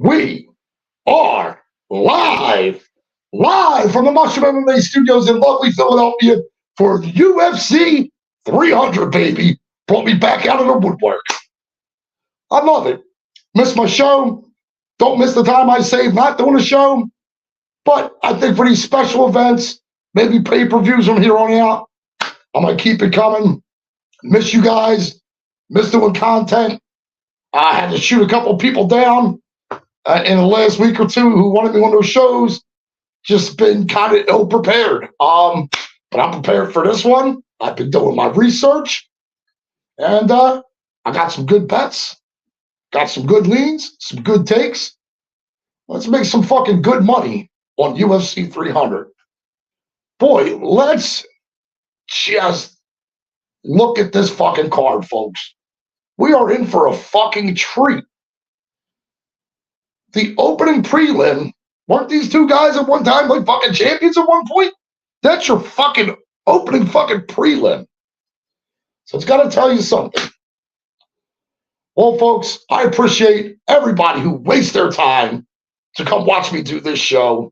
We are live from the Mushroom MMA studios in lovely Philadelphia for UFC 300, baby. Brought me back out of the woodwork. I love it. Missed my show. Don't miss the time I save not doing a show. But I think for these special events, maybe pay-per-views from here on out, I might keep it coming. Miss you guys. Miss doing content. I had to shoot a couple people down in the last week or two who wanted me on those shows. Just been kind of ill-prepared. But I'm prepared for this one. I've been doing my research. And I got some good bets. Got some good leans, some good takes. Let's make some fucking good money on UFC 300. Boy, let's just look at this fucking card, folks. We are in for a fucking treat. The opening prelim, weren't these two guys at one time like fucking champions at one point? That's your fucking opening fucking prelim. So it's got to tell you something. Well, folks, I appreciate everybody who wastes their time to come watch me do this show.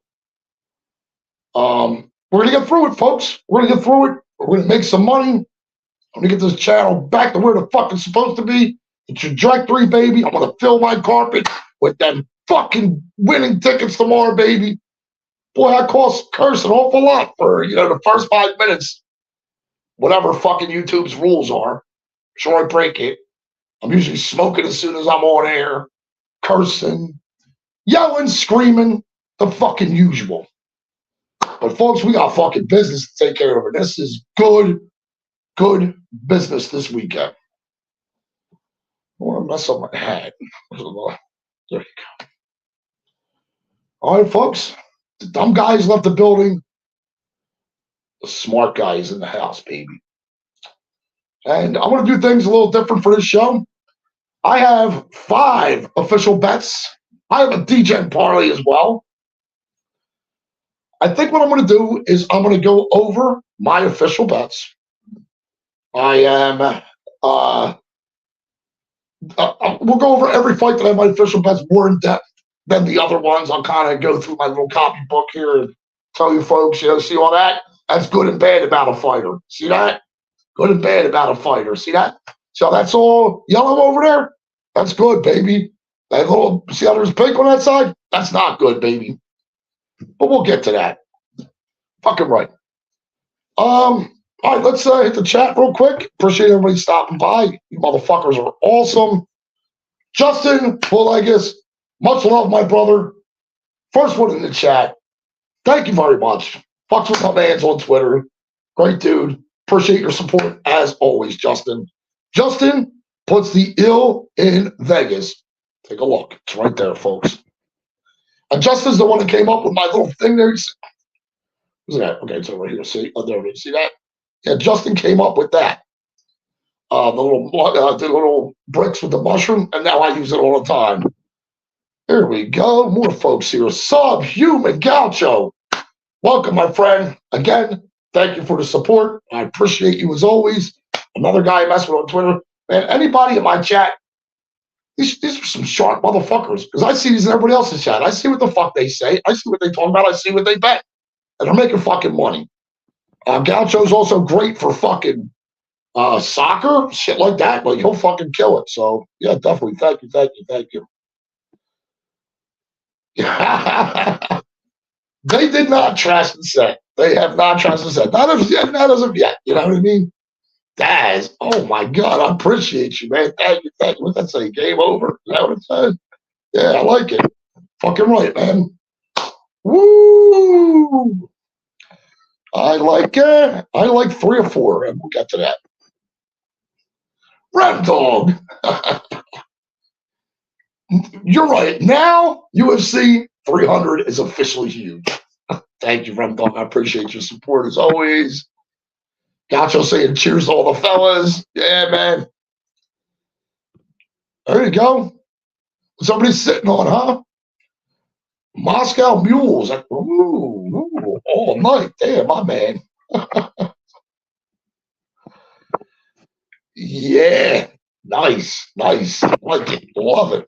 We're going to get through it, folks. We're going to get through it. We're going to make some money. I'm going to get this channel back to where the fuck it's supposed to be. The trajectory, baby. I'm going to fill my carpet with them fucking winning tickets tomorrow, baby. Boy, I curse an awful lot for, the first 5 minutes. Whatever fucking YouTube's rules are. Sure, I break it. I'm usually smoking as soon as I'm on air. Cursing. Yelling, screaming. The fucking usual. But folks, we got fucking business to take care of. And this is good business this weekend. I want to mess up my hat. There you go. All right, folks. The dumb guys left the building. The smart guy is in the house, baby. And I'm going to do things a little different for this show. I have 5 official bets. I have a DGen parlay as well. I think what I'm going to do is I'm going to go over my official bets. I am, we'll go over every fight that I have my official bets more in depth than the other ones. I'll kind of go through my little copybook here and tell you folks, see all that? That's good and bad about a fighter. See that? Good and bad about a fighter. See that? So that's all yellow over there? That's good, baby. That little, see how there's pink on that side? That's not good, baby. But we'll get to that. Fucking right. All right, let's hit the chat real quick. Appreciate everybody stopping by. You motherfuckers are awesome. Justin Full-Leggis, much love, my brother. First one in the chat. Thank you very much. Fucks with my mans on Twitter. Great dude. Appreciate your support as always, Justin. Justin puts the ill in Vegas. Take a look. It's right there, folks. And Justin's the one that came up with my little thing there. What's that? Okay, it's over here. See? Oh, there it is. See that? Yeah, Justin came up with that. The little bricks with the mushroom, and now I use it all the time. There we go. More folks here. Subhuman Gaucho. Welcome, my friend. Again, thank you for the support. I appreciate you as always. Another guy messing with on Twitter. Man, anybody in my chat, these are some sharp motherfuckers. Because I see these in everybody else's chat. I see what the fuck they say. I see what they talk about. I see what they bet. And they're making fucking money. Gaucho's also great for fucking soccer, shit like that. Like, he'll fucking kill it. So, yeah, definitely. Thank you. They did not trash the set. They have not trashed the set. Not as of yet. You know what I mean? Daz, oh my God, I appreciate you, man. Thank you. What's that say? Game over? Is that what it says? Yeah, I like it. Fucking right, man. Woo! I like 3 or 4, and we'll get to that. Red Dog. You're right. Now, UFC 300 is officially huge. Thank you, Red Dog. I appreciate your support as always. Gaucho saying cheers to all the fellas. Yeah, man. There you go. Somebody's sitting on, huh? Moscow Mules. Ooh, all night. Damn, my man. Yeah. Nice. Like it. Love it.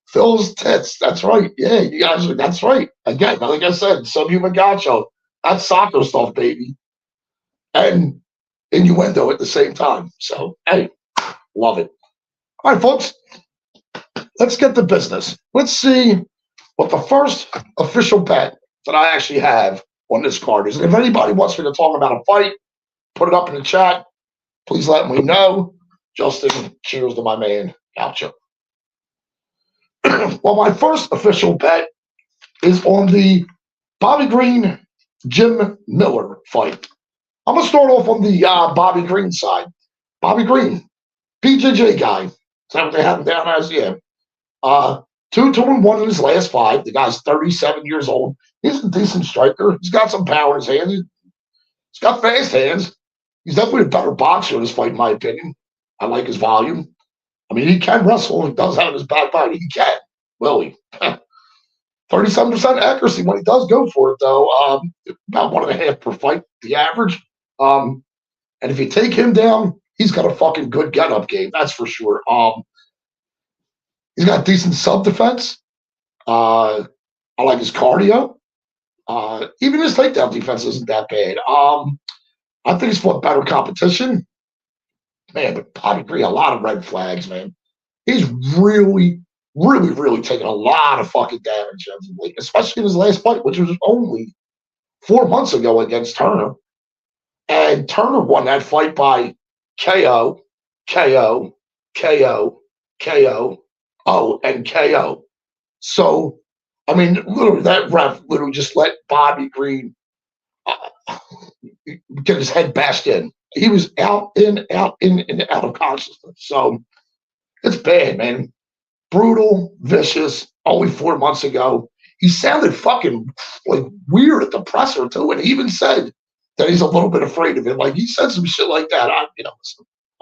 Phil's tits. That's right. Yeah, you guys. That's right. Again, like I said, subhuman gacho. That's soccer stuff, baby, and innuendo at the same time. So, hey, love it. All right, folks. Let's get to business. Let's see what the first official bet that I actually have on this card is. And if anybody wants me to talk about a fight, put it up in the chat. Please let me know. Justin, cheers to my man, Gaucho. Well, my first official bet is on the Bobby Green Jim Miller fight. I'm going to start off on the Bobby Green side. Bobby Green, BJJ guy. Is that what they have him down as? Yeah. 2-1 in his last 5. The guy's 37 years old. He's a decent striker. He's got some power in his hands. He's got fast hands. He's definitely a better boxer in this fight, in my opinion. I like his volume. I mean, he can wrestle. He does have his back body. He can. Will he? 37% accuracy when he does go for it, though. About 1.5 per fight, the average. And if you take him down, he's got a fucking good get-up game. That's for sure. He's got decent sub-defense. I like his cardio. Even his takedown defense isn't that bad. I think he's fought better competition. Man, but Bobby Green, a lot of red flags, man. He's really taking a lot of fucking damage, especially in his last fight, which was only 4 months ago against Turner. And Turner won that fight by KO, KO, KO, KO, and KO. So, I mean, literally, that ref literally just let Bobby Green get his head bashed in. He was out and out of consciousness. So, it's bad, man. Brutal, vicious, only 4 months ago. He sounded fucking like weird at the presser, too, and he even said that he's a little bit afraid of it. Like, he said some shit like that.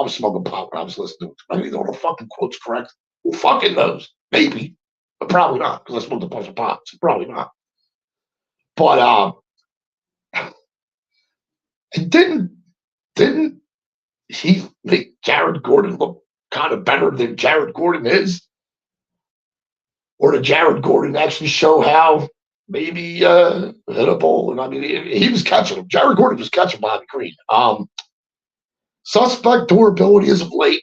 I'm smoking pot when I was listening to it. I didn't know the fucking quote's correct. Who fucking knows? Maybe, but probably not, because I smoked a bunch of pot, so probably not. But it didn't he make Jared Gordon look kind of better than Jared Gordon is? Or did Jared Gordon actually show how maybe hittable? And I mean, he was catching him. Jared Gordon was catching Bobby Green. Suspect durability as of late.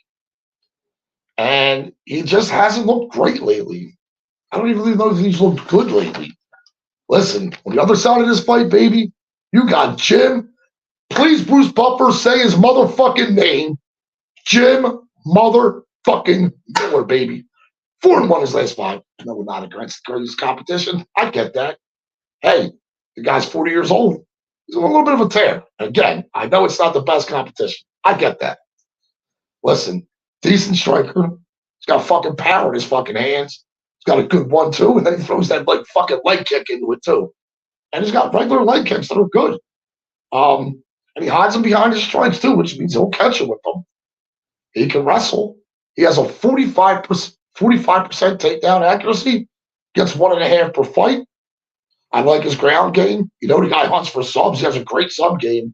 And he just hasn't looked great lately. I don't even know if he's looked good lately. Listen, on the other side of this fight, baby, you got Jim. Please, Bruce Buffer, say his motherfucking name. Jim motherfucking Miller, baby. 4-1 his last 5. No, not against the greatest competition. I get that. Hey, the guy's 40 years old. He's on a little bit of a tear. Again, I know it's not the best competition. I get that. Listen, decent striker. He's got fucking power in his fucking hands. He's got a good 1-2, and then he throws that like fucking leg kick into it too. And he's got regular leg kicks that are good. And he hides them behind his strikes too, which means he'll catch you with them. He can wrestle. He has a 45% takedown accuracy. Gets 1.5 per fight. I like his ground game. You know, the guy hunts for subs. He has a great sub game.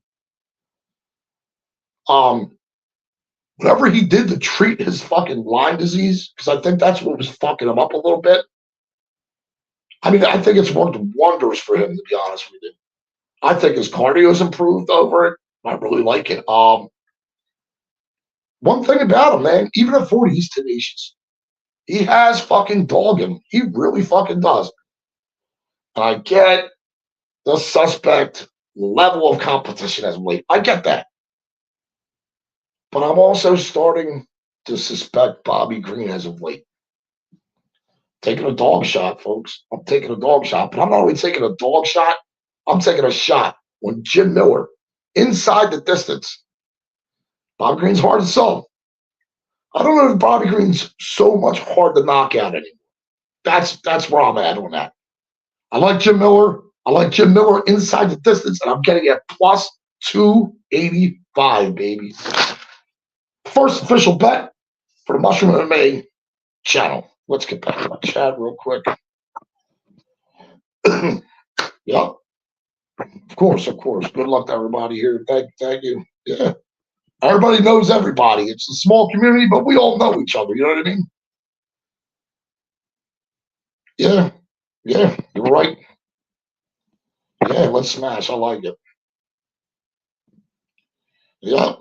Whatever he did to treat his fucking Lyme disease, because I think that's what was fucking him up a little bit. I mean, I think it's worked wonders for him, to be honest with you. I think his cardio's improved over it. I really like it. One thing about him, man, even at 40, he's tenacious. He has fucking dog in him. He really fucking does. And I get the suspect level of competition as of late. I get that. But I'm also starting to suspect Bobby Green as of late. Taking a dog shot, folks. I'm taking a dog shot. But I'm not only taking a dog shot, I'm taking a shot on Jim Miller inside the distance. Bobby Green's hard to sell. I don't know if Bobby Green's so much hard to knock out anymore. That's where I'm at on that. I like Jim Miller. I like Jim Miller inside the distance, and I'm getting at plus 285, baby. First official bet for the Mushroom MMA channel. Let's get back to my chat real quick. Yep. Of course. Good luck to everybody here. Thank you. Yeah. Everybody knows everybody. It's a small community, but we all know each other. You know what I mean? Yeah, yeah, you're right. Yeah, let's smash. I like it. Yep.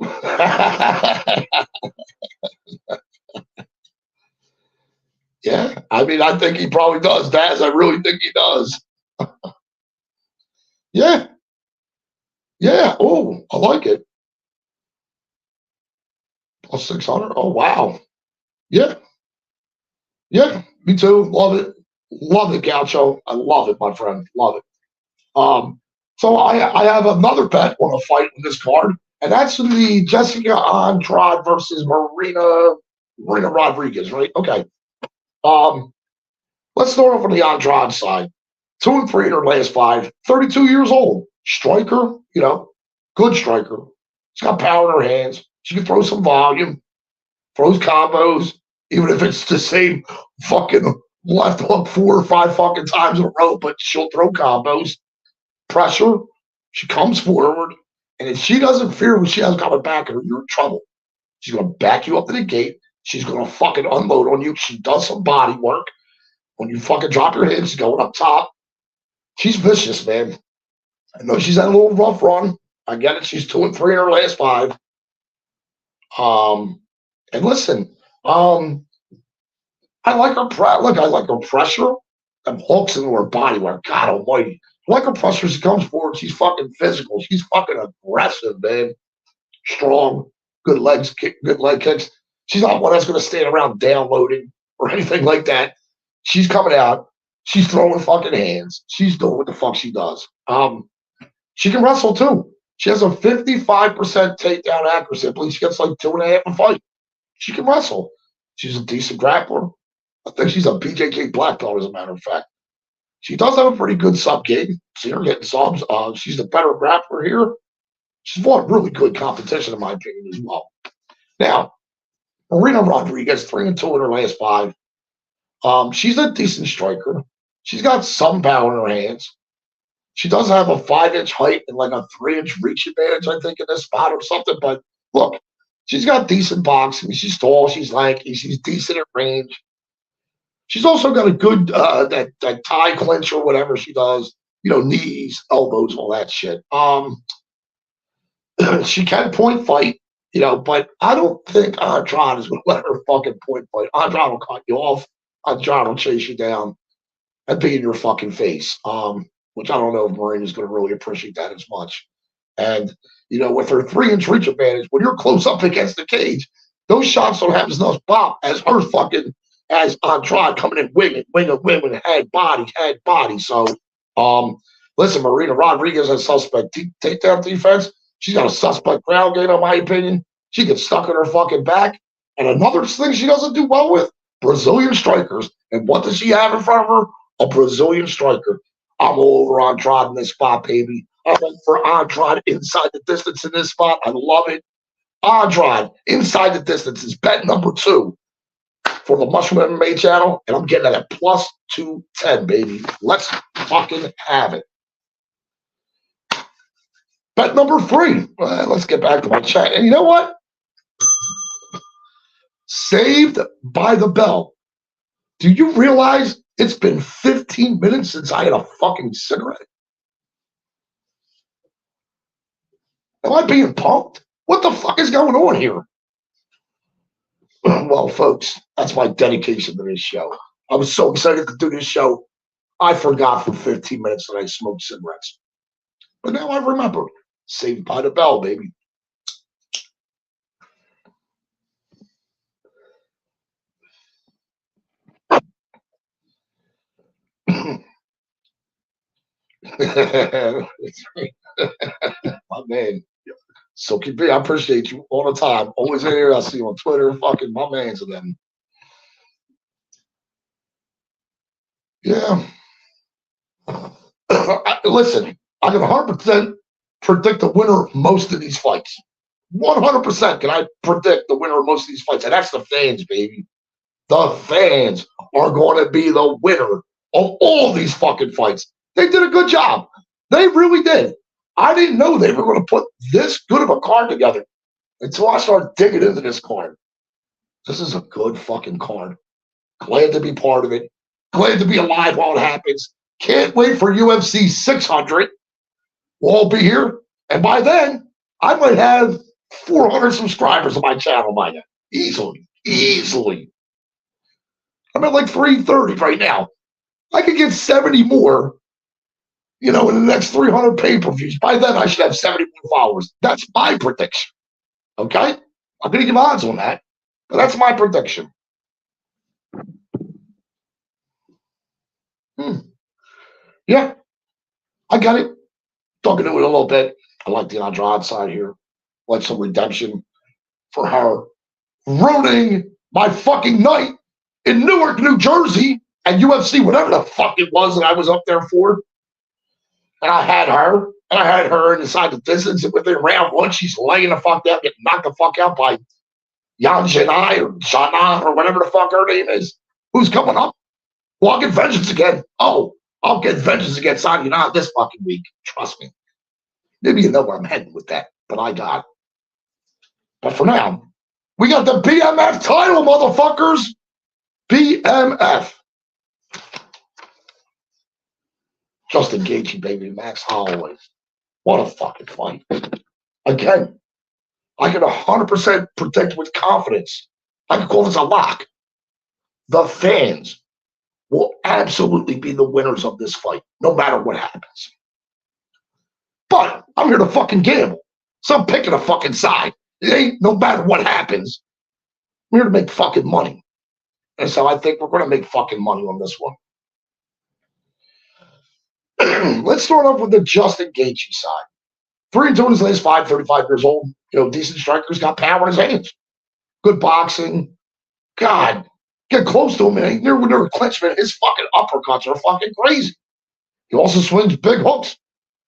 Yeah, I mean, I think he probably does, Daz. I really think he does. Yeah, yeah. Oh, I like it. Plus 600. Oh, wow. Yeah, yeah. Me too. Love it. Love it, Gaucho. I love it, my friend. Love it. Um, so I have another bet on a fight with this card, and that's the Jessica Andrade versus Marina Rodriguez, right? Okay. Um, let's start off on the Andrade side. 2-3 in her last five. 32 years old. Striker, good striker. She's got power in her hands. She can throw some volume, throws combos, even if it's the same fucking left hook 4 or 5 fucking times in a row, but she'll throw combos. Pressure. She comes forward, and if she doesn't fear what she has coming back at her, you're in trouble. She's gonna back you up to the gate. She's gonna fucking unload on you. She does some body work. When you fucking drop your head, she's going up top. She's vicious, man. I know she's had a little rough run. I get it. She's 2-3 in her last five. Um, and listen, I like her. Look, I like her pressure and hooks into her body. Where God Almighty, I like her pressure. She comes forward. She's fucking physical. She's fucking aggressive, man. Strong, good leg kicks. She's not one that's going to stand around downloading or anything like that. She's coming out. She's throwing fucking hands. She's doing what the fuck she does. She can wrestle too. She has a 55% takedown accuracy. I believe she gets like 2.5 a fight. She can wrestle. She's a decent grappler. I think she's a BJJ black belt, as a matter of fact. She does have a pretty good sub game. See her getting subs. She's the better grappler here. She's fought really good competition, in my opinion, as well. Now, Marina Rodriguez, 3-2 in her last five. She's a decent striker. She's got some power in her hands. She does have a 5-inch height and like a 3-inch reach advantage, I think, in this spot or something. But look, she's got decent boxing. She's tall. She's lanky. She's decent at range. She's also got a good that tie clinch or whatever she does. Knees, elbows, all that shit. She can point fight, but I don't think Andrade is going to let her fucking point fight. Andrade will cut you off. Andrade will chase you down and be in your fucking face. Which I don't know if Marina's going to really appreciate that as much. And, with her 3-inch reach advantage, when you're close up against the cage, those shots don't have as much pop as her fucking, as Andrade coming in winging, head, body. So, listen, Marina Rodriguez has suspect takedown defense. She's got a suspect ground game, in my opinion. She gets stuck in her fucking back. And another thing she doesn't do well with, Brazilian strikers. And what does she have in front of her? A Brazilian striker. I'm all over Andrade in this spot, baby. I'm for Andrade inside the distance in this spot. I love it. Andrade inside the distance is bet number 2 for the Mushroom MMA channel, and I'm getting it at plus 210, baby. Let's fucking have it. Bet number 3. Let's get back to my chat. And you know what? Saved by the Bell. Do you realize it's been 15 minutes since I had a fucking cigarette? Am I being punked? What the fuck is going on here? Well, folks, that's my dedication to this show. I was so excited to do this show, I forgot for 15 minutes that I smoked cigarettes. But now I remember. Saved by the Bell, baby. My man. Silky B, I appreciate you all the time. Always here. I see you on Twitter. Fucking my man's of them. Yeah. Listen, I can 100% predict the winner of most of these fights. 100% can I predict the winner of most of these fights. And that's the fans, baby. The fans are going to be the winner of all these fucking fights. They did a good job. They really did. I didn't know they were going to put this good of a card together until I started digging into this card. This is a good fucking card. Glad to be part of it. Glad to be alive while it happens. Can't wait for UFC 600. We'll all be here. And by then, I might have 400 subscribers on my channel by then. Easily. Easily. I'm at like 330 right now. I could get 70 more, in the next 300 pay-per-views. By then, I should have 70 more followers. That's my prediction. Okay? I'm going to give odds on that, but that's my prediction. Yeah, I got it. Talking to it a little bit. I like the Andrade side here. Like some redemption for her ruining my fucking night in Newark, New Jersey at UFC, whatever the fuck it was that I was up there for. And I had her inside the distance. And within round one, she's laying the fuck down, getting knocked the fuck out by Yan Janai or Jana or whatever the fuck her name is. Who's coming up? Well, I'll get vengeance again. Oh, I'll get vengeance against Sanya this fucking week. Trust me. Maybe you know where I'm heading with that, but I got it. But for now, we got the BMF title, motherfuckers. BMF. Justin Gaethje, baby, Max Holloway. What a fucking fight. Again, I can 100% predict with confidence. I can call this a lock. The fans will absolutely be the winners of this fight, no matter what happens. But I'm here to fucking gamble. So I'm picking a fucking side. It ain't no matter what happens. I'm here to make fucking money. And so I think we're going to make fucking money on this one. Let's start off with the Justin Gaethje side. 3-2 in his last fight, 35 years old. Decent striker's got power in his hands. Good boxing. God, get close to him, man. He never clinch, man. His fucking uppercuts are fucking crazy. He also swings big hooks.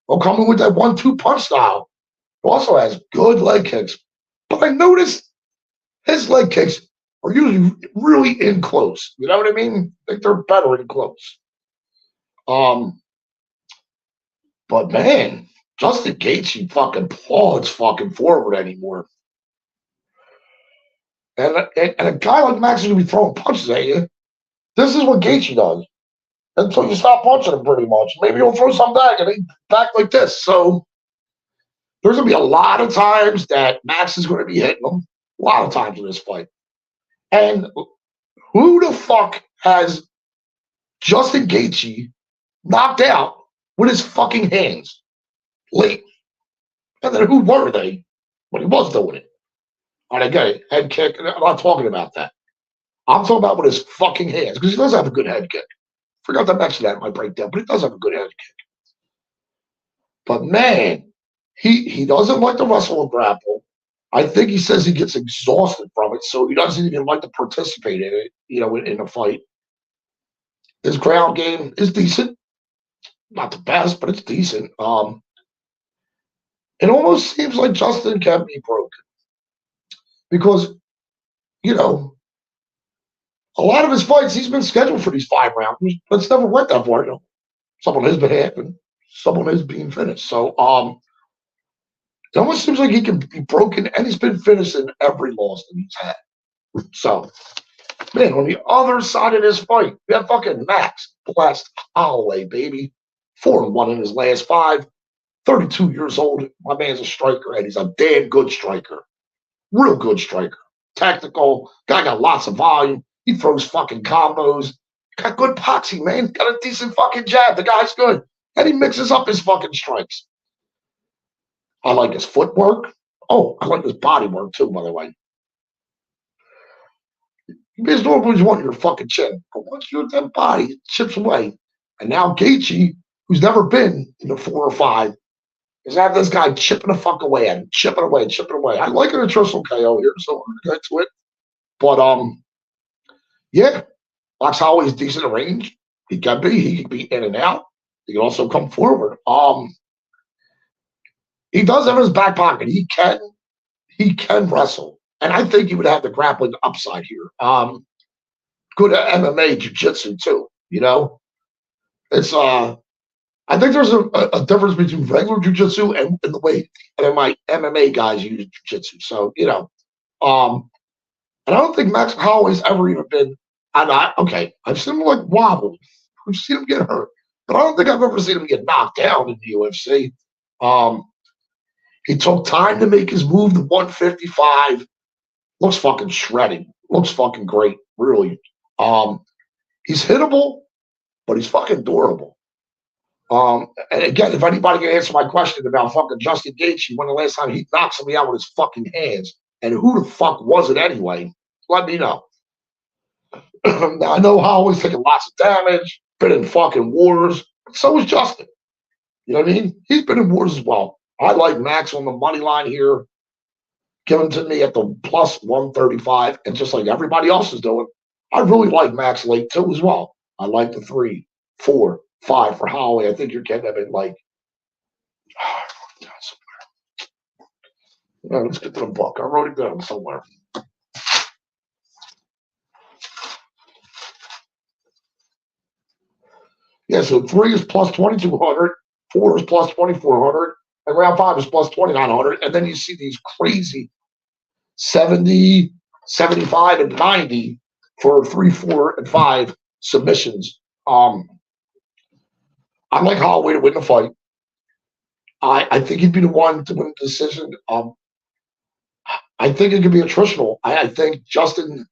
He'll come in with that 1-2 punch style. He also has good leg kicks. But I noticed his leg kicks are usually really in close. You know what I mean? I think they're better in close. But man, Justin Gaethje fucking plods fucking forward anymore. And a guy like Max is going to be throwing punches at you. This is what Gaethje does. Until you stop punching him pretty much. Maybe he'll throw some back and he back like this. So there's going to be a lot of times that Max is going to be hitting him. A lot of times in this fight. And who the fuck has Justin Gaethje knocked out with his fucking hands late? And then who were they when he was doing it? All right, I get it. Head kick. I'm not talking about that. I'm talking about with his fucking hands because he does have a good head kick. Forgot to mention that in my breakdown, but he does have a good head kick. But man, he doesn't like to wrestle and grapple. I think he says he gets exhausted from it, so he doesn't even like to participate in it, in a fight. His ground game is decent. Not the best, but it's decent. It almost seems like Justin can be broken. Because, a lot of his fights, he's been scheduled for these 5 rounds, but it's never went that far. Some on his behalf and some on his being finished. So, it almost seems like he can be broken, and he's been finished in every loss that he's had. So, man, on the other side of this fight, we have fucking Max Blessed Holloway, baby. 4-1 in his last 5. 32 years old. My man's a striker, and he's a damn good striker. Real good striker. Tactical. Guy got lots of volume. He throws fucking combos. Got good boxing, man. Got a decent fucking jab. The guy's good. And he mixes up his fucking strikes. I like his footwork. Oh, I like his body work too, by the way. You guys don't always want your fucking chin. But once you're at that body, it chips away. And now Gaethje, who's never been in the 4 or 5, is having this guy chipping the fuck away at him. Chipping away. I like an attritional KO here, so we're going to get to it. But, yeah. Max Holloway is decent in range. He can be in and out. He can also come forward. He does have his back pocket. He can wrestle. And I think he would have the grappling upside here. Good at MMA jiu-jitsu too, It's I think there's a difference between regular jiu-jitsu and the way MMA guys use jiu-jitsu. So, and I don't think Max Holloway's ever even been Okay, I've seen him like wobble. I've seen him get hurt, but I don't think I've ever seen him get knocked down in the UFC. Um, he took time to make his move to 155. Looks fucking shredded. Looks fucking great, really. Um, he's hittable, but he's fucking durable. And again, if anybody can answer my question about fucking Justin Gaethje, when the last time he knocked somebody out with his fucking hands, and who the fuck was it anyway? Let me know. Now, I know Holloway's taking lots of damage, been in fucking wars. So is Justin. You know what I mean? He's been in wars as well. I like Max on the money line here. Give him to me at the plus 135. And just like everybody else is doing, I really like Max late too as well. I like the 3, 4, 5 for Holloway. I think you're getting him at like, let's get to the book. I wrote it down somewhere. Yeah, so 3 is plus 2,200, 4 is plus 2,400, and round 5 is plus 2,900. And then you see these crazy 70, 75, and 90 for 3, 4, and 5 submissions. I like Holloway to win the fight. I think he'd be the one to win the decision. I think it could be attritional. I think Justin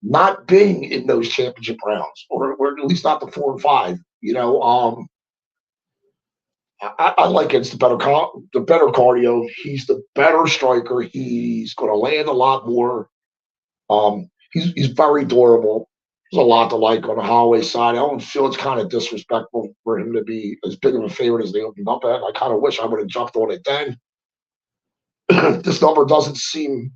not being in those championship rounds, or at least not the 4 and 5. I like it. It's the better cardio. He's the better striker. He's going to land a lot more. He's very durable. There's a lot to like on the Holloway side. I don't feel it's kind of disrespectful for him to be as big of a favorite as they opened up at. I kind of wish I would have jumped on it then. This number doesn't seem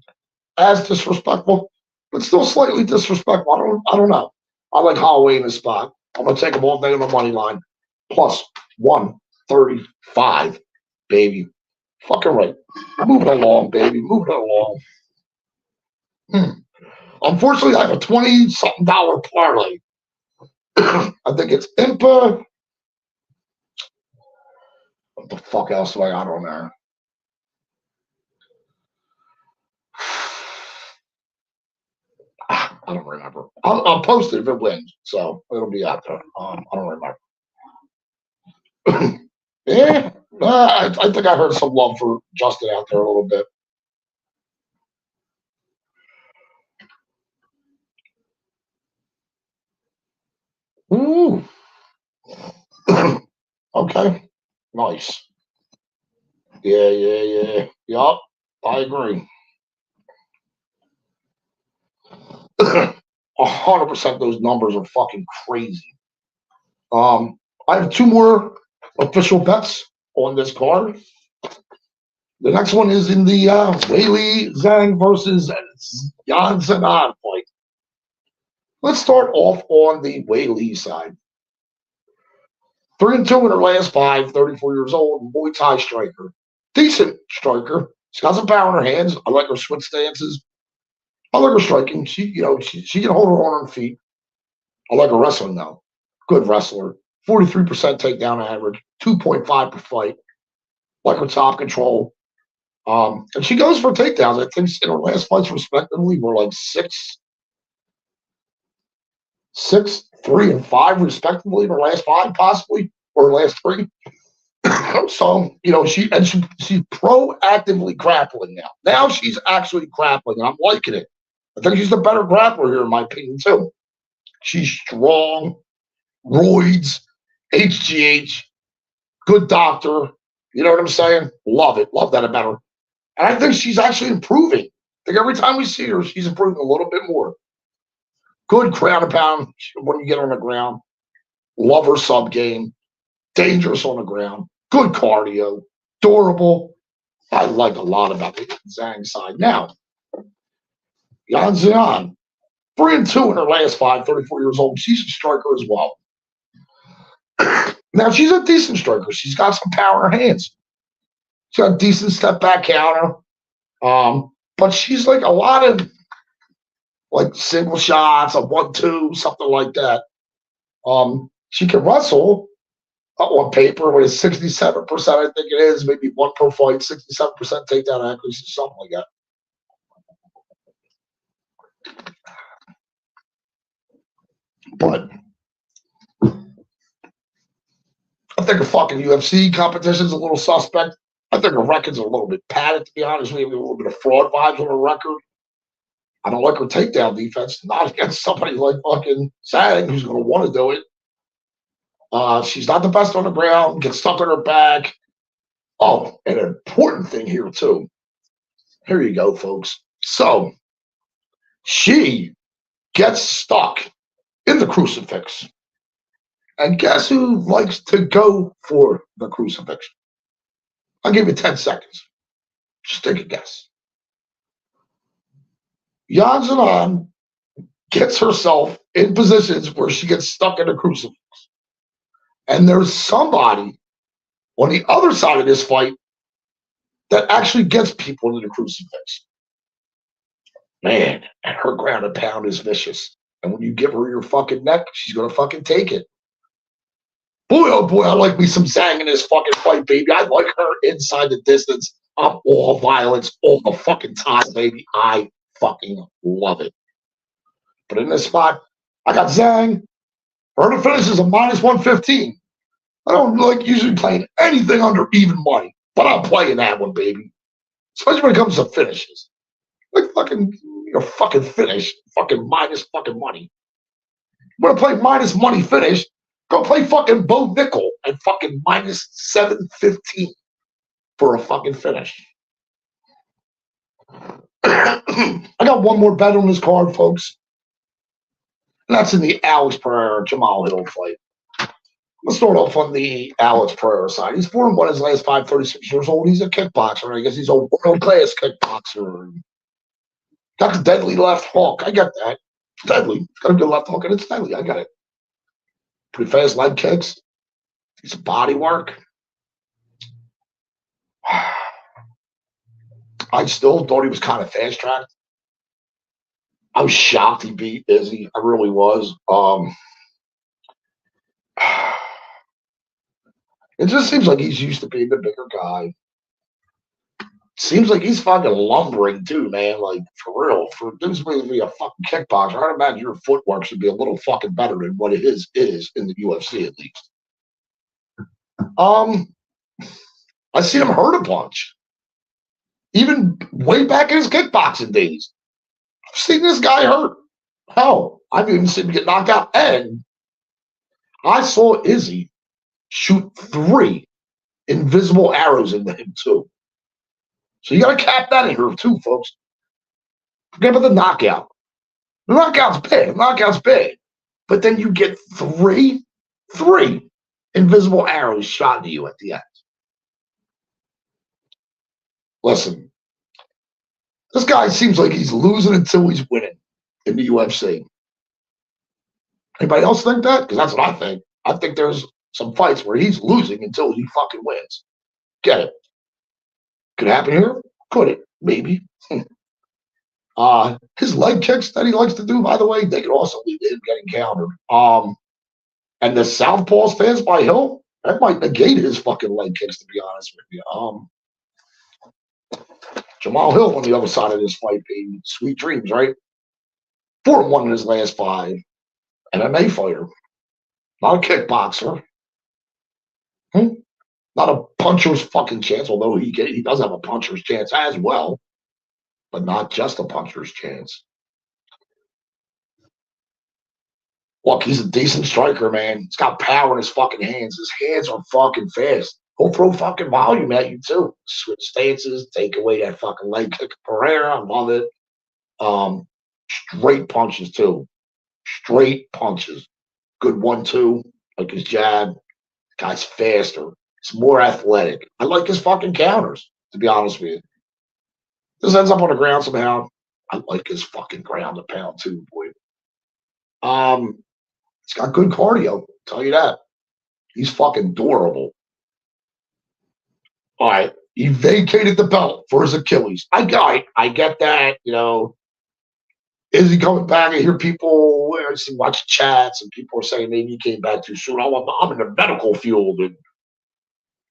as disrespectful, but still slightly disrespectful. I don't know. I like Holloway in this spot. I'm gonna take him all day on the money line. Plus 135, baby. Fucking right. Moving along, baby. Moving along. Unfortunately, I have a $20-something parlay. I think it's Impa. What the fuck else do I got on there? I don't remember. I'll post it if it wins, so it'll be out there. I don't remember. Yeah, I think I heard some love for Justin out there a little bit. Ooh. Okay. Nice. Yeah. Yup. I agree. 100% those numbers are fucking crazy. I have 2 more official bets on this card. The next one is in the Weili Zhang versus Yan Xiaonan fight. Let's start off on the Weili side. 3 and 2 in her last 5, 34 years old, Muay Thai striker. Decent striker. She's got some power in her hands. I like her switch stances. I like her striking. She can hold her on her feet. I like her wrestling though. Good wrestler. 43% takedown average, 2.5 per fight. Like her top control. And she goes for takedowns. I think in her last fights, respectively, were like 6, 3, and 5, respectively, in her last 5, possibly, or her last 3. So, she's proactively grappling now. Now she's actually grappling, and I'm liking it. I think she's the better grappler here, in my opinion, too. She's strong, roids, HGH, good doctor. You know what I'm saying? Love it. Love that about her. And I think she's actually improving. I think every time we see her, she's improving a little bit more. Good ground and pound when you get on the ground. Love her sub game. Dangerous on the ground. Good cardio. Durable. I like a lot about the Zhang side. Now, Yan Xiaonan, 3 and 2 in her last 5, 34 years old. She's a striker as well. Now, she's a decent striker. She's got some power in her hands. She's got a decent step back counter. But she's like a lot of like single shots, a 1-2, something like that. She can wrestle on paper with a 67%, I think it is, maybe 1 per fight, 67% takedown accuracy, something like that. But I think a fucking UFC competition's a little suspect. I think her record's a little bit padded, to be honest with you. A little bit of fraud vibes on her record. I don't like her takedown defense. Not against somebody like fucking Zhang, who's going to want to do it. She's not the best on the ground. Gets stuck on her back. Oh, and an important thing here, too. Here you go, folks. So, she gets stuck in the crucifix. And guess who likes to go for the crucifix? I'll give you 10 seconds. Just take a guess. Yan Xiaonan gets herself in positions where she gets stuck in a crucifix. And there's somebody on the other side of this fight that actually gets people into the crucifix. Man, and her ground and pound is vicious. And when you give her your fucking neck, she's going to fucking take it. Boy, oh boy, I like me some Zhang in this fucking fight, baby. I like her inside the distance. I'm all violence all the fucking time, baby. I fucking love it. But in this spot, I got Zhang. Her to finish is a -115. I don't like usually playing anything under even money, but I'm playing that one, baby. Especially when it comes to finishes. Like fucking your fucking finish, fucking minus fucking money. You want to play minus money finish? Go play fucking Bo Nickel and fucking -715 for a fucking finish. I got one more bet on this card, folks. And that's in the Alex Pereira Jamal Hill fight. Let's start off on the Alex Pereira side. He's 4-1 his last 5, 36 years old. He's a kickboxer. I guess he's a world-class kickboxer. Got the deadly left hook. I get that. It's deadly. It's got a good left hook, and it's deadly. I got it. Pretty fast leg kicks. Decent body work. I still thought he was kind of fast-tracked. I was shocked he beat Izzy. I really was. It just seems like he's used to being the bigger guy. Seems like he's fucking lumbering too, man. Like, for real. For this way to be a fucking kickboxer, I'd imagine your footwork should be a little fucking better than what it is in the UFC, at least. I seen him hurt a bunch. Even way back in his kickboxing days. I've seen this guy hurt. Hell, I've even seen him get knocked out. And I saw Izzy shoot 3 invisible arrows into him, too. So you got to cap that in here, too, folks. Forget about the knockout. The knockout's bad. The knockout's bad. But then you get 3 invisible arrows shot into you at the end. Listen, this guy seems like he's losing until he's winning in the UFC. Anybody else think that? Because that's what I think. I think there's some fights where he's losing until he fucking wins. Get it? Could happen here? Could it? Maybe. His leg kicks that he likes to do, by the way, they could also lead to him getting countered. And the southpaw stance by Hill, that might negate his fucking leg kicks, to be honest with you. Jamal Hill on the other side of this fight, baby. Sweet dreams, right? 4-1 in his last 5. MMA fighter. Not a kickboxer. Not a puncher's fucking chance, although he does have a puncher's chance as well. But not just a puncher's chance. Look, he's a decent striker, man. He's got power in his fucking hands. His hands are fucking fast. He'll throw fucking volume at you, too. Switch stances, take away that fucking leg kick. Pereira, I love it. Straight punches, too. Straight punches. Good 1-2, like his jab. Guy's faster. He's more athletic. I like his fucking counters, to be honest with you. This ends up on the ground somehow. I like his fucking ground and pound, too, boy. He's got good cardio, I'll tell you that. He's fucking durable. All right, he vacated the belt for his Achilles. I get that, you know. Is he coming back? I hear people, I see watch chats, and people are saying maybe he came back too soon. I'm in the medical field, and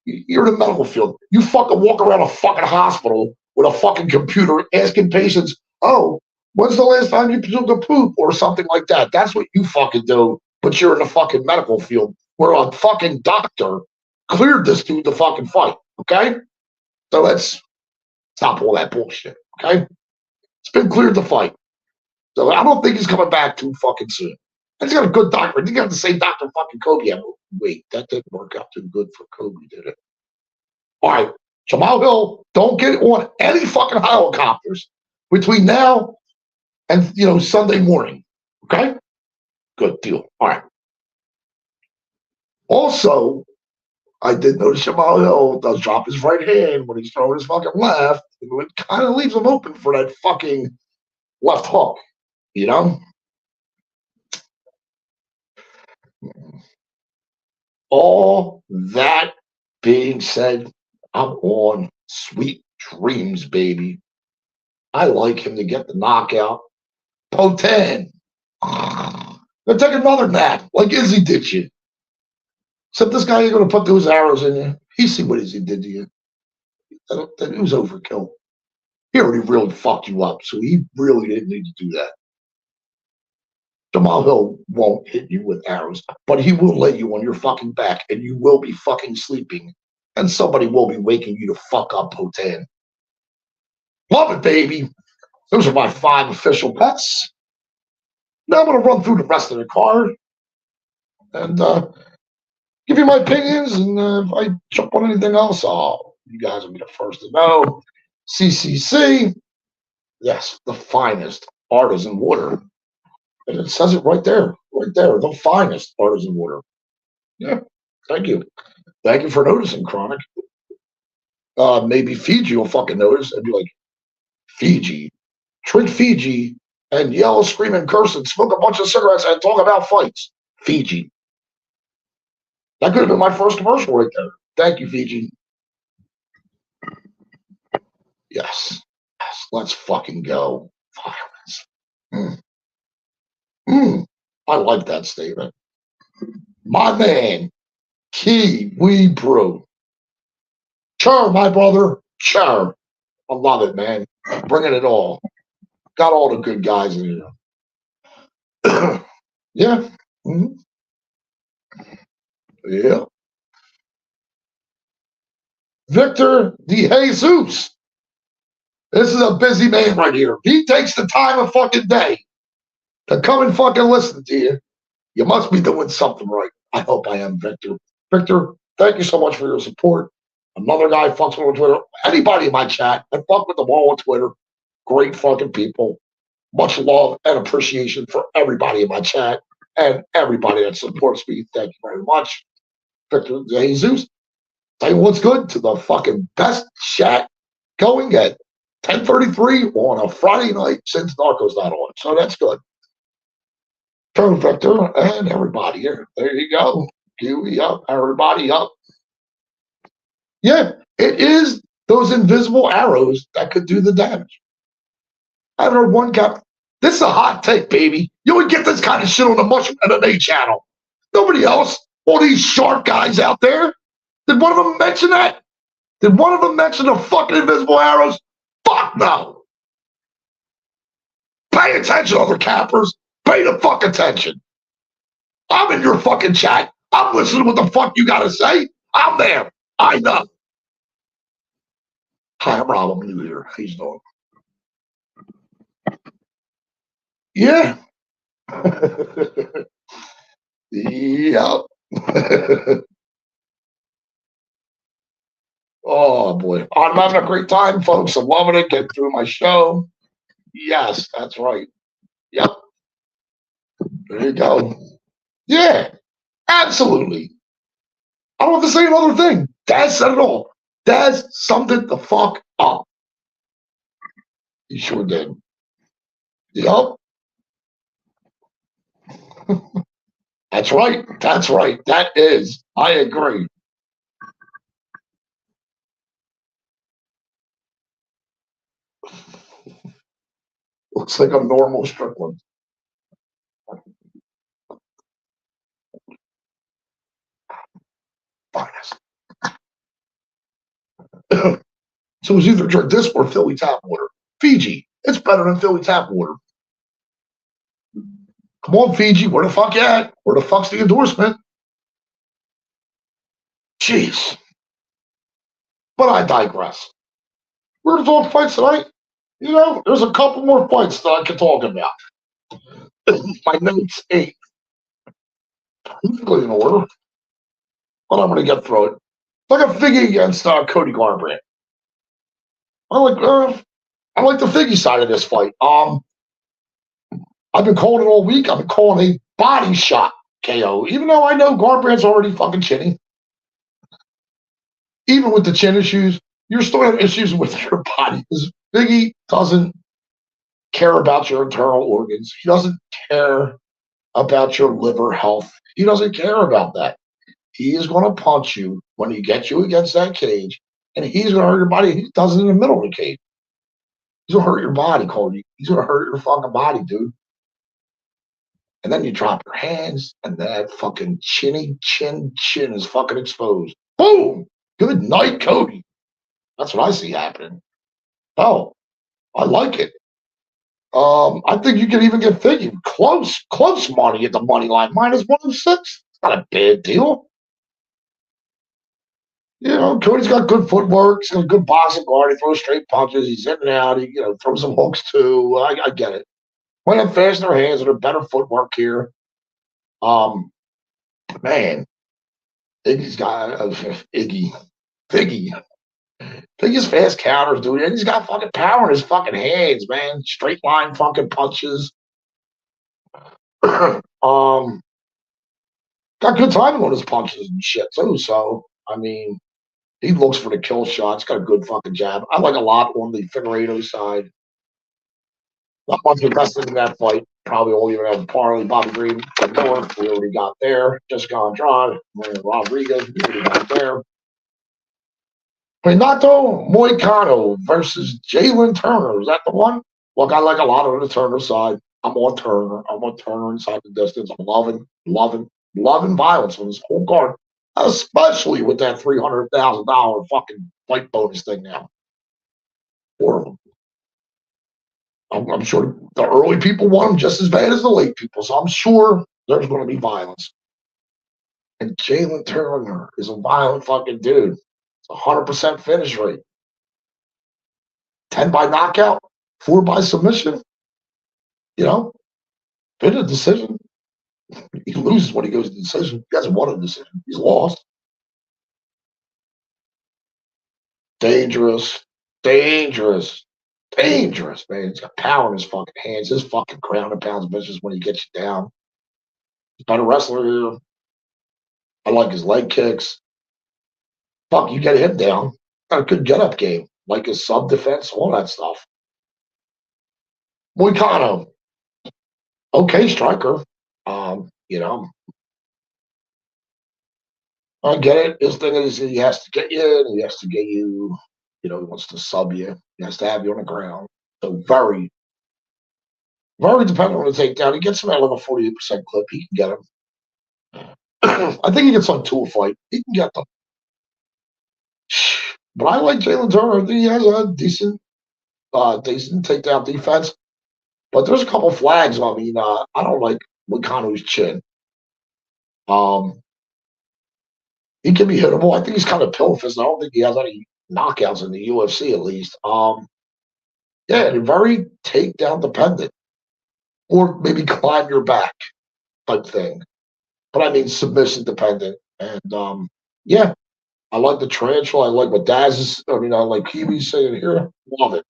you're in the medical field. You fucking walk around a fucking hospital with a fucking computer asking patients, oh, When's the last time you took a poop or something like that? That's what you fucking do, but you're in the fucking medical field where a fucking doctor cleared this dude to fucking fight, okay? So let's stop all that bullshit, okay? It's been cleared to fight. So I don't think he's coming back too fucking soon. He's got a good doctor. He got the same doctor fucking Kobe had. Wait, that didn't work out too good for Kobe, did it? All right, Jamal Hill, don't get on any fucking helicopters between now and Sunday morning. Okay? Good deal. All right. Also, I did notice Jamal Hill does drop his right hand when he's throwing his fucking left. It kind of leaves him open for that fucking left hook, you know? All that being said, I'm on sweet dreams, baby. I like him to get the knockout. Potan. Then take another nap, like Izzy did you. Except this guy ain't going to put those arrows in you. He see what Izzy did to you. It was overkill. He already really fucked you up, so he really didn't need to do that. Jamal Hill won't hit you with arrows, but he will lay you on your fucking back, and you will be fucking sleeping, and somebody will be waking you to fuck up, Potan. Love it, baby. Those are my 5 official pets. Now I'm going to run through the rest of the card and give you my opinions, and if I jump on anything else, you guys will be the first to know. CCC, yes, the finest artisan water. And it says it right there, the finest artisan water. Yeah, thank you. Thank you for noticing, Chronic. Maybe Fiji will fucking notice and be like, Fiji, drink Fiji, and yell, scream, and curse, and smoke a bunch of cigarettes and talk about fights. Fiji. That could have been my first commercial right there. Thank you, Fiji. Yes. Yes. Let's fucking go. Violence. I like that statement. My man, Kiwi Brew. Sure, my brother. Sure. I love it, man. Bringing it all. Got all the good guys in here. Yeah. Mm-hmm. Yeah. Victor De Jesus. This is a busy man right here. He takes the time of fucking day to come and fucking listen to you. You must be doing something right. I hope I am, Victor. Victor, thank you so much for your support. Another guy fucks with me on Twitter. Anybody in my chat, I fuck with them all on Twitter. Great fucking people. Much love and appreciation for everybody in my chat and everybody that supports me. Thank you very much. Victor De Jesus. Tell you what's good to the fucking best chat going at 10:33 on a Friday night since Narco's not on. So that's good. Turn Victor and everybody here. There you go. Kiwi up, everybody up. Yeah, it is those invisible arrows that could do the damage. I've heard one cap. This is a hot take, baby. You would get this kind of shit on the Mushroom MMA channel. Nobody else. All these shark guys out there. Did one of them mention that? Did one of them mention the fucking invisible arrows? Fuck no. Pay attention, other cappers. Pay the fuck attention. I'm in your fucking chat. I'm listening to what the fuck you gotta say. I'm there. I know. Hi, I'm Rob. I'm new here. How you doing? Yeah. Yep. Oh boy. I'm having a great time, folks. I'm loving it. Getting through my show. Yes, that's right. Yep. There you go. Yeah, absolutely. I don't have to say another thing. Daz said it all. Daz summed it the fuck up. He sure did. Yep. That's right. That's right. That is. I agree. Looks like a normal Strickland. Finest. So it's either drink this or Philly tap water. Fiji. It's better than Philly tap water. Come on, Fiji, where the fuck you at? Where the fuck's the endorsement? Jeez. But I digress. We're talking fights tonight. You know, there's a couple more fights that I could talk about. My notes 8. Usually in order, but I'm going to get through it. Like a Figgy against Cody Garbrandt. I like the Figgy side of this fight. I've been calling it all week. I've been calling a body shot KO, even though I know Garbrandt's already fucking chinny. Even with the chin issues, you're still having issues with your body because Biggie doesn't care about your internal organs. He doesn't care about your liver health. He doesn't care about that. He is going to punch you when he gets you against that cage, and he's going to hurt your body. He does it in the middle of the cage. He's going to hurt your body, Cody. He's going to hurt your fucking body, dude. And then you drop your hands, and that fucking chin is fucking exposed. Boom! Good night, Cody. That's what I see happening. Oh, I like it. I think you can even get Figgy close money at the money line, -106. It's not a bad deal. You know, Cody's got good footwork. He's got a good boxing guard. He throws straight punches. He's in and out. He, throws some hooks too. I get it. Might have faster hands and a better footwork here. Man, Iggy's got Figgy. Figgy's fast counters, dude. And he's got fucking power in his fucking hands, man. Straight line fucking punches. Got good timing on his punches and shit too. So I mean, he looks for the kill shots. Got a good fucking jab. I like a lot on the Figueiredo side. Not much invested in that fight. Probably all even have Parlay, Bobby Green, North. We already got there. Jessica Andrade, Rodriguez. We already got there. Renato Moicano versus Jalen Turner. Is that the one? Look, I like a lot on the Turner side. I'm on Turner. I'm on Turner inside the distance. I'm loving violence on this whole card, especially with that $300,000 fucking fight bonus thing now. Horrible. I'm sure the early people want them just as bad as the late people, so I'm sure there's going to be violence. And Jalen Turner is a violent fucking dude. It's 100% finish rate. 10 by knockout, 4 by submission. Been a decision. He loses when he goes to decision. He hasn't won a decision. He's lost. Dangerous, man. He's got power in his fucking hands. His fucking ground and pounds business when he gets you down. He's not a wrestler here. I like his leg kicks. Fuck, you get him down. Got a good get-up game. Like his sub-defense, all that stuff. Moicano. Okay striker. I get it. His thing is he has to get you and he has to get you. He wants to sub you. He has to have you on the ground. So very, very dependent on the takedown. He gets him at like a 48% clip. He can get him. I think he gets on to a fight. He can get them. But I like Jalen Turner. I think he has a decent takedown defense. But there's a couple flags. I mean, I don't like Moicano's chin. He can be hittable. I think he's kind of pill-fisted. I don't think he has any knockouts in the UFC, at least. Yeah, they're very takedown dependent, or maybe climb your back type thing. But I mean submission dependent. And yeah, I like the tarantula. I like what Daz is. I like Kiwi's saying here. Love it.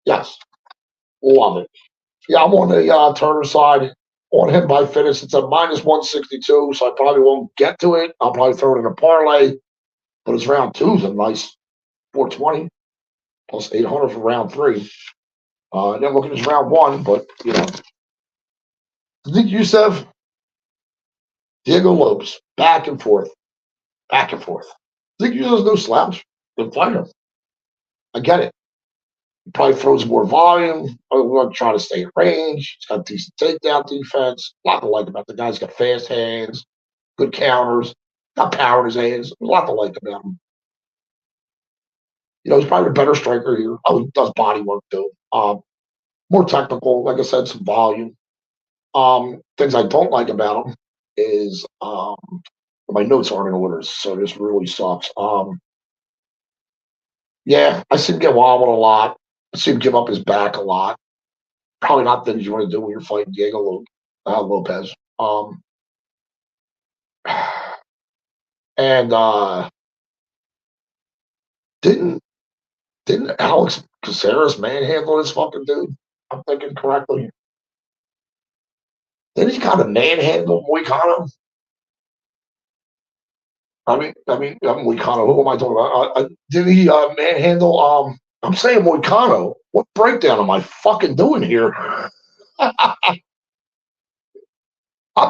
Yes, love it. Yeah, I'm on the Turner side. On him by finish, it's a -162, so I probably won't get to it. I'll probably throw it in a parlay, but it's round 2 is a nice 420 plus 800 for round 3. Then looking at round 1, but Sodiq Yusuff, Diego Lopes, back and forth. Sodiq Yusuff is no slouch. Good fighter. I get it. He probably throws more volume. We're going to try to stay in range. He's got decent takedown defense. A lot to like about the guy. He's got fast hands, good counters, got power in his hands. There's a lot to like about him. He's probably a better striker here. Oh, he does body work too. More technical, like I said, some volume. Things I don't like about him is my notes aren't in order, so this really sucks. Yeah, I see him get wobbled a lot. I see him give up his back a lot. Probably not things you want to do when you're fighting Diego Lopez. And didn't didn't Alex Caceres manhandle this fucking dude? I'm thinking correctly. Then he kind of manhandle Moicano. Moicano. Who am I talking about? Did he manhandle? I'm saying Moicano. What breakdown am I fucking doing here? I'm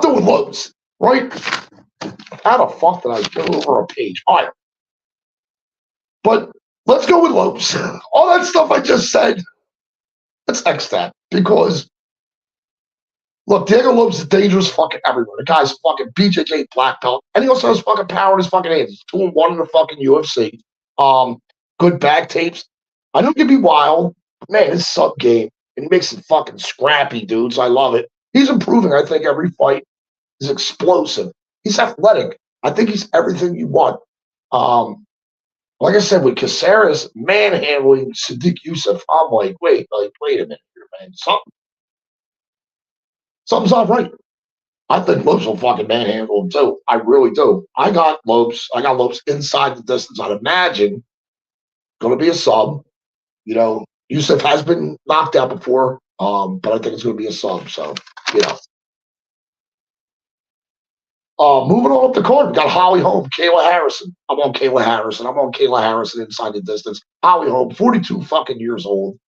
doing Lopes, right? How the fuck did I go over a page? All right, but let's go with Lopes. All that stuff I just said, let's X that because look, Diego Lopes is dangerous fucking everywhere. The guy's fucking BJJ black belt, and he also has fucking power in his fucking hands. He's 2-1 in the fucking UFC. Good bag tapes. I know it can be wild, but man, his sub game, it makes it fucking scrappy, dudes. I love it. He's improving, I think, every fight. He's explosive. He's athletic. I think he's everything you want. Like I said, with Caceres manhandling Sadiq Youssef, I'm like, wait a minute here, man. Something's not right. I think Lopes will fucking manhandle him too. I really do. I got Lopes inside the distance. I'd imagine going to be a sub. Youssef has been knocked out before, but I think it's going to be a sub. So, you know. Moving on up the card, we got Holly Holm, Kayla Harrison. I'm on Kayla Harrison inside the distance. Holly Holm, 42 fucking years old.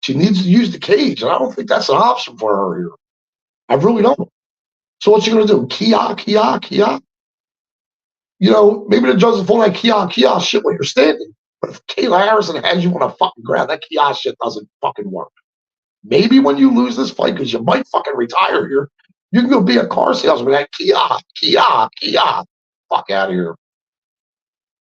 She needs to use the cage, and I don't think that's an option for her here. I really don't. So what's she gonna do? Kia? Maybe the judges will like Kia shit when you're standing. But if Kayla Harrison has you on a fucking ground, that Kia shit doesn't fucking work. Maybe when you lose this fight, because you might fucking retire here, you can go be a car salesman at Kia. Fuck out of here.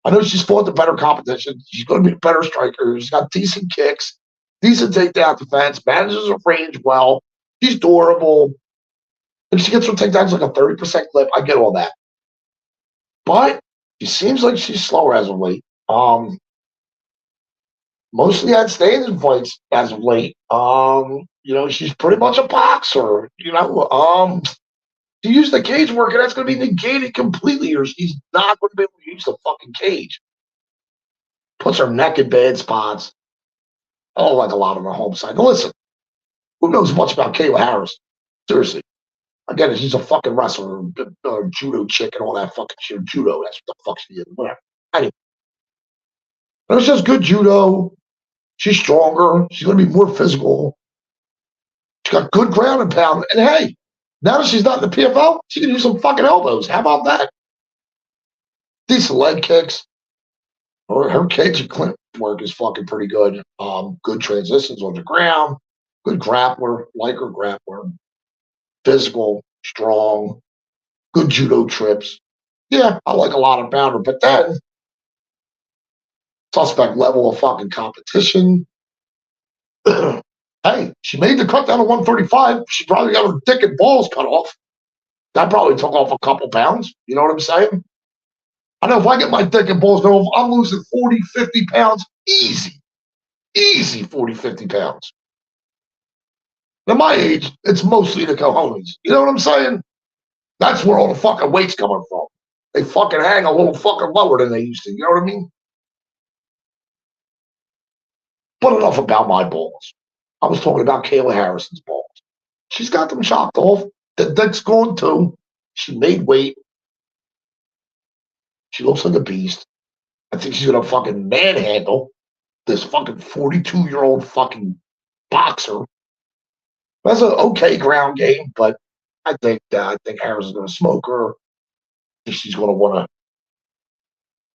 I know she's fought the better competition. She's going to be a better striker. She's got decent kicks, decent takedown defense, manages her range well. She's durable. If she gets her takedowns like a 30% clip, I get all that. But she seems like she's slower as of late. Mostly had standing fights as of late. She's pretty much a boxer. To use the cage work, and that's going to be negated completely, or she's not going to be able to use the fucking cage. Puts her neck in bad spots. I don't like a lot on the home side. Now listen, who knows much about Kayla Harris? Seriously. Again, she's a fucking wrestler, judo chick, and all that fucking shit. Judo, that's what the fuck she is. Whatever. Anyway. But it's just good judo. She's stronger. She's going to be more physical. She's got good ground and pound. And hey, now that she's not in the PFL, she can use some fucking elbows. How about that? Decent leg kicks. Her cage and clinch work is fucking pretty good. Good transitions on the ground. Good grappler. Like her grappler. Physical. Strong. Good judo trips. Yeah, I like a lot about her. But then, suspect level of fucking competition. Hey, she made the cut down to 135. She probably got her dick and balls cut off. That probably took off a couple pounds. You know what I'm saying? I know if I get my dick and balls cut off, I'm losing 40, 50 pounds easy. Easy 40, 50 pounds. At my age, it's mostly the cojones. You know what I'm saying? That's where all the fucking weight's coming from. They fucking hang a little fucking lower than they used to. You know what I mean? But enough about my balls. I was talking about Kayla Harrison's balls. She's got them chopped off. The dick's gone too. She made weight. She looks like a beast. I think she's gonna fucking manhandle this fucking 42-year-old fucking boxer. That's an okay ground game, but I think Harrison's gonna smoke her. I think she's gonna want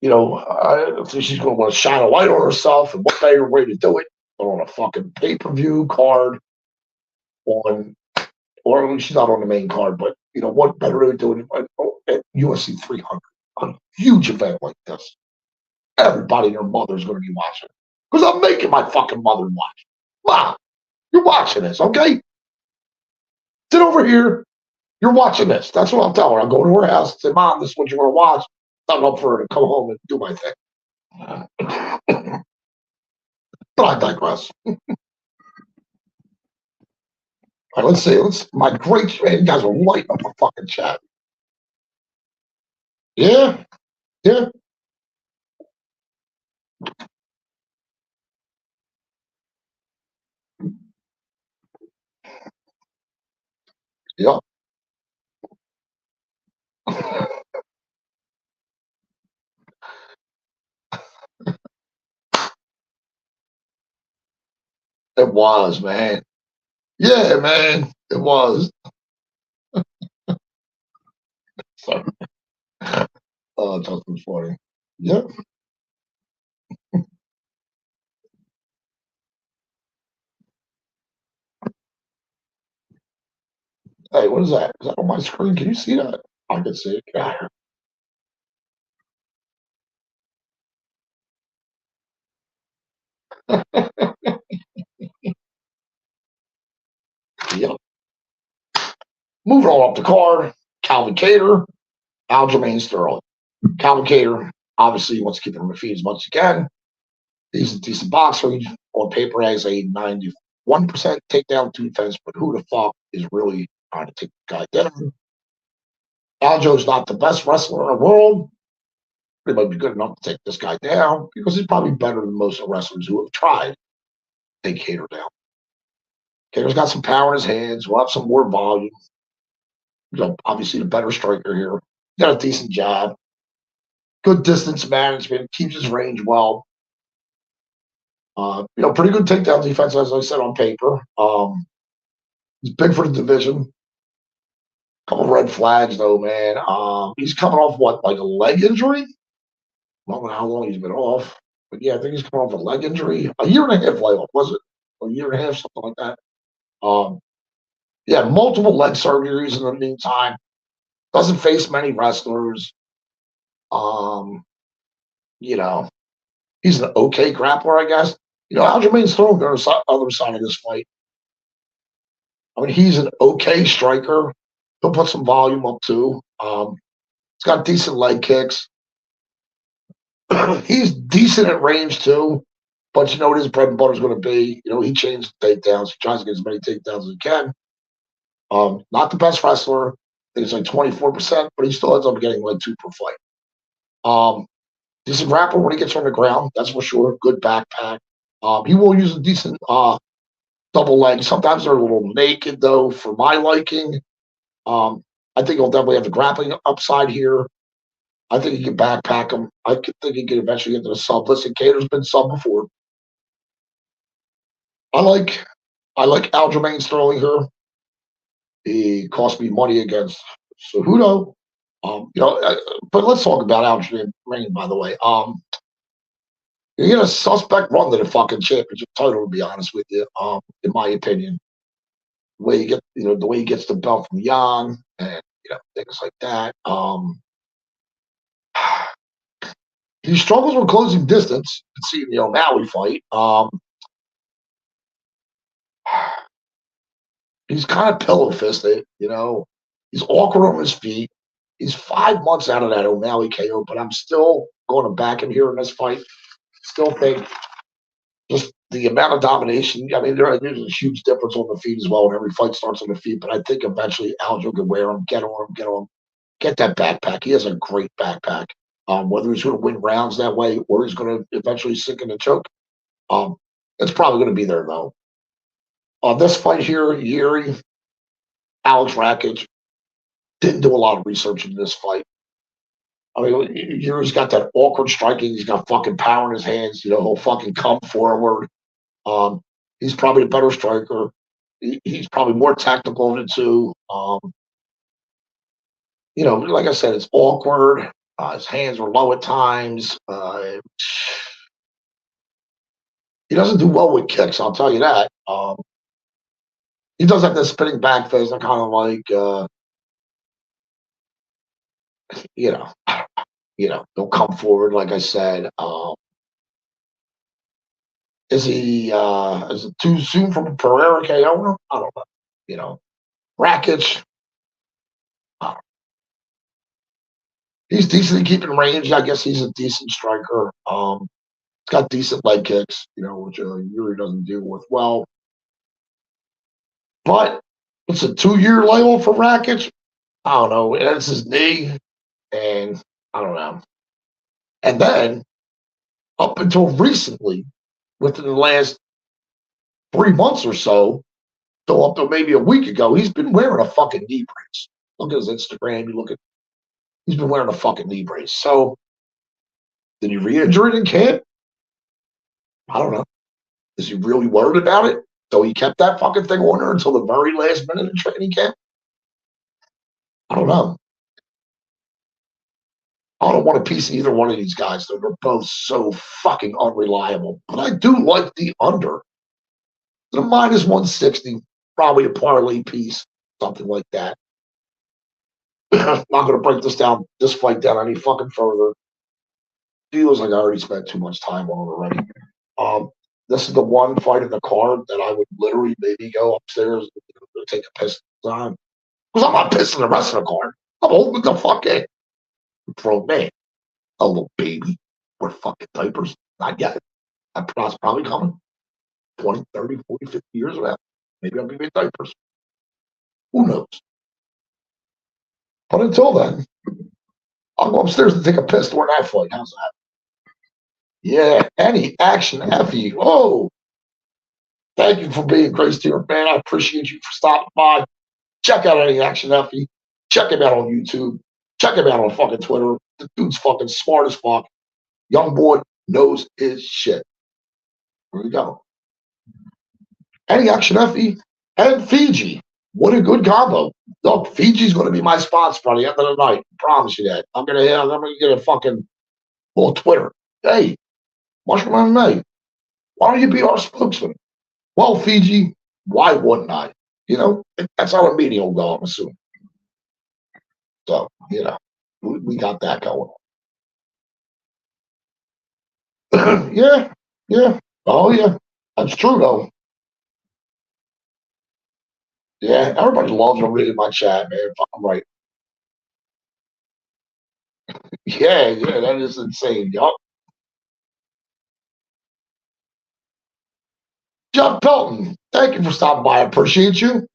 to, I think she's gonna want to shine a light on herself, and what better way to do it than on a fucking pay-per-view card or she's not on the main card, but what better way to do it at UFC 300, a huge event like this. Everybody and their mother's going to be watching. Because I'm making my fucking mother watch. Wow, you're watching this, okay? Sit over here. You're watching this. That's what I'm telling her. I'll go to her house and say, Mom, this is what you want to watch. I'm up for her to come home and do my thing. But I digress. All right, let's see. My great man, you guys are lighting up a fucking chat. Yeah, yeah. Yeah. It was, man. Yeah, man. It was. So, oh, Justin's funny. Yeah. Hey, what is that? Is that on my screen? Can you see that? I can see it. Yeah. Yep. Moving on up the card, Calvin Cater, Aljamain Sterling. Calvin Cater, obviously, wants to keep him on the feet as much as he can. He's a decent boxer. He, on paper, has a 91% takedown defense, but who the fuck is really trying to take the guy down? Aljo's not the best wrestler in the world. He might be good enough to take this guy down because he's probably better than most of the wrestlers who have tried to take Cater down. Cater's got some power in his hands. We'll have some more volume. Obviously, the better striker here. Got a decent job. Good distance management. Keeps his range well. Pretty good takedown defense, as I said on paper. He's big for the division. Couple of red flags, though, man. He's coming off what, like a leg injury? I don't know how long he's been off, but yeah, I think he's coming off a leg injury. A year and a half layoff, was it? A year and a half, something like that. Um, yeah, multiple leg surgeries in the meantime. Doesn't face many wrestlers. Um, you know, he's an okay grappler, I guess. Aljamain's throwing on the other side of this fight. I mean, he's an okay striker. He'll put some volume up too. He's got decent leg kicks. He's decent at range too, but you know what his bread and butter is going to be. He chains takedowns. He tries to get as many takedowns as he can. Not the best wrestler. I think it's like 24%, but he still ends up getting like 2 per fight. Decent grappler when he gets on the ground, that's for sure. Good backpack. He will use a decent double leg. Sometimes they're a little naked though, for my liking. I think he'll definitely have the grappling upside here. I think he can backpack him. I think he can eventually get to the sub. Listen, Cater's been sub before. I like Aljamain Sterling here. He cost me money against Cejudo. But let's talk about Aljamain, by the way. You get a suspect run to the fucking championship title, to be honest with you. In my opinion, the way he gets the belt from Jan and things like that. He struggles with closing distance. You can see in the O'Malley fight. He's kind of pillow fisted. He's awkward on his feet. He's 5 months out of that O'Malley KO, but I'm still going to back him here in this fight. Still think just the amount of domination. I mean, there's a huge difference on the feet as well, and every fight starts on the feet. But I think eventually Aljo can wear him, get on him, get that backpack. He has a great backpack. Whether he's going to win rounds that way or he's going to eventually sink in the choke, it's probably going to be there though. This fight here, Yuri, Alex Rakic didn't do a lot of research into this fight. I mean, Yuri's got that awkward striking. He's got fucking power in his hands. He'll fucking come forward. He's probably a better striker. He's probably more tactical of the two. Like I said, it's awkward. His hands are low at times. He doesn't do well with kicks, I'll tell you that. He does have this spinning back phase. I kind of like, He'll come forward, like I said. Is it too soon from Pereira KO? I don't know. Rakic, he's decently keeping range. I guess he's a decent striker. He's got decent leg kicks, which Yuri doesn't deal with well. But it's a 2-year layoff for Rakic. I don't know. It's his knee, and I don't know. And then, up until recently, within the last 3 months or so, up to maybe a week ago, he's been wearing a fucking knee brace. Look at his Instagram. He's been wearing a fucking knee brace. So, did he re-injure it in camp? I don't know. Is he really worried about it? So he kept that fucking thing on there until the very last minute of training camp? I don't know. I don't want a piece of either one of these guys. They're both so fucking unreliable. But I do like the under. The minus 160, probably a parlay piece, something like that. I'm not going to break this fight down any fucking further. Feels like I already spent too much time on it already. This is the one fight in the card that I would literally maybe go upstairs and take a piss on. Because I'm not pissing the rest of the card. I'm holding the fuck in. Grown man. A little baby. We're fucking diapers. Not yet. That's probably coming. 20, 30, 40, 50 years from now. Maybe I'll be in diapers. Who knows? But until then, I'll go upstairs and take a piss during that fight. How's that? Yeah, any action, Effie. Oh, thank you for being Grace to your man. I appreciate you for stopping by. Check out any action, Effie. Check him out on YouTube. Check him out on fucking Twitter. The dude's fucking smart as fuck. Young boy knows his shit. There we go. Any action, Effie and Fiji. What a good combo. Look, Fiji's going to be my sponsor by the end of the night. I promise you that. I'm going to get a fucking little Twitter. Hey, Mushroom MMA, why don't you be our spokesman? Well, Fiji, why wouldn't I? That's how the meeting will go, I'm assuming. So, we got that going on. Yeah. Oh, yeah. That's true, though. Yeah, everybody loves them reading my chat, man. I'm right. Yeah, that is insane. Yup. Jeff Pelton, thank you for stopping by. I appreciate you.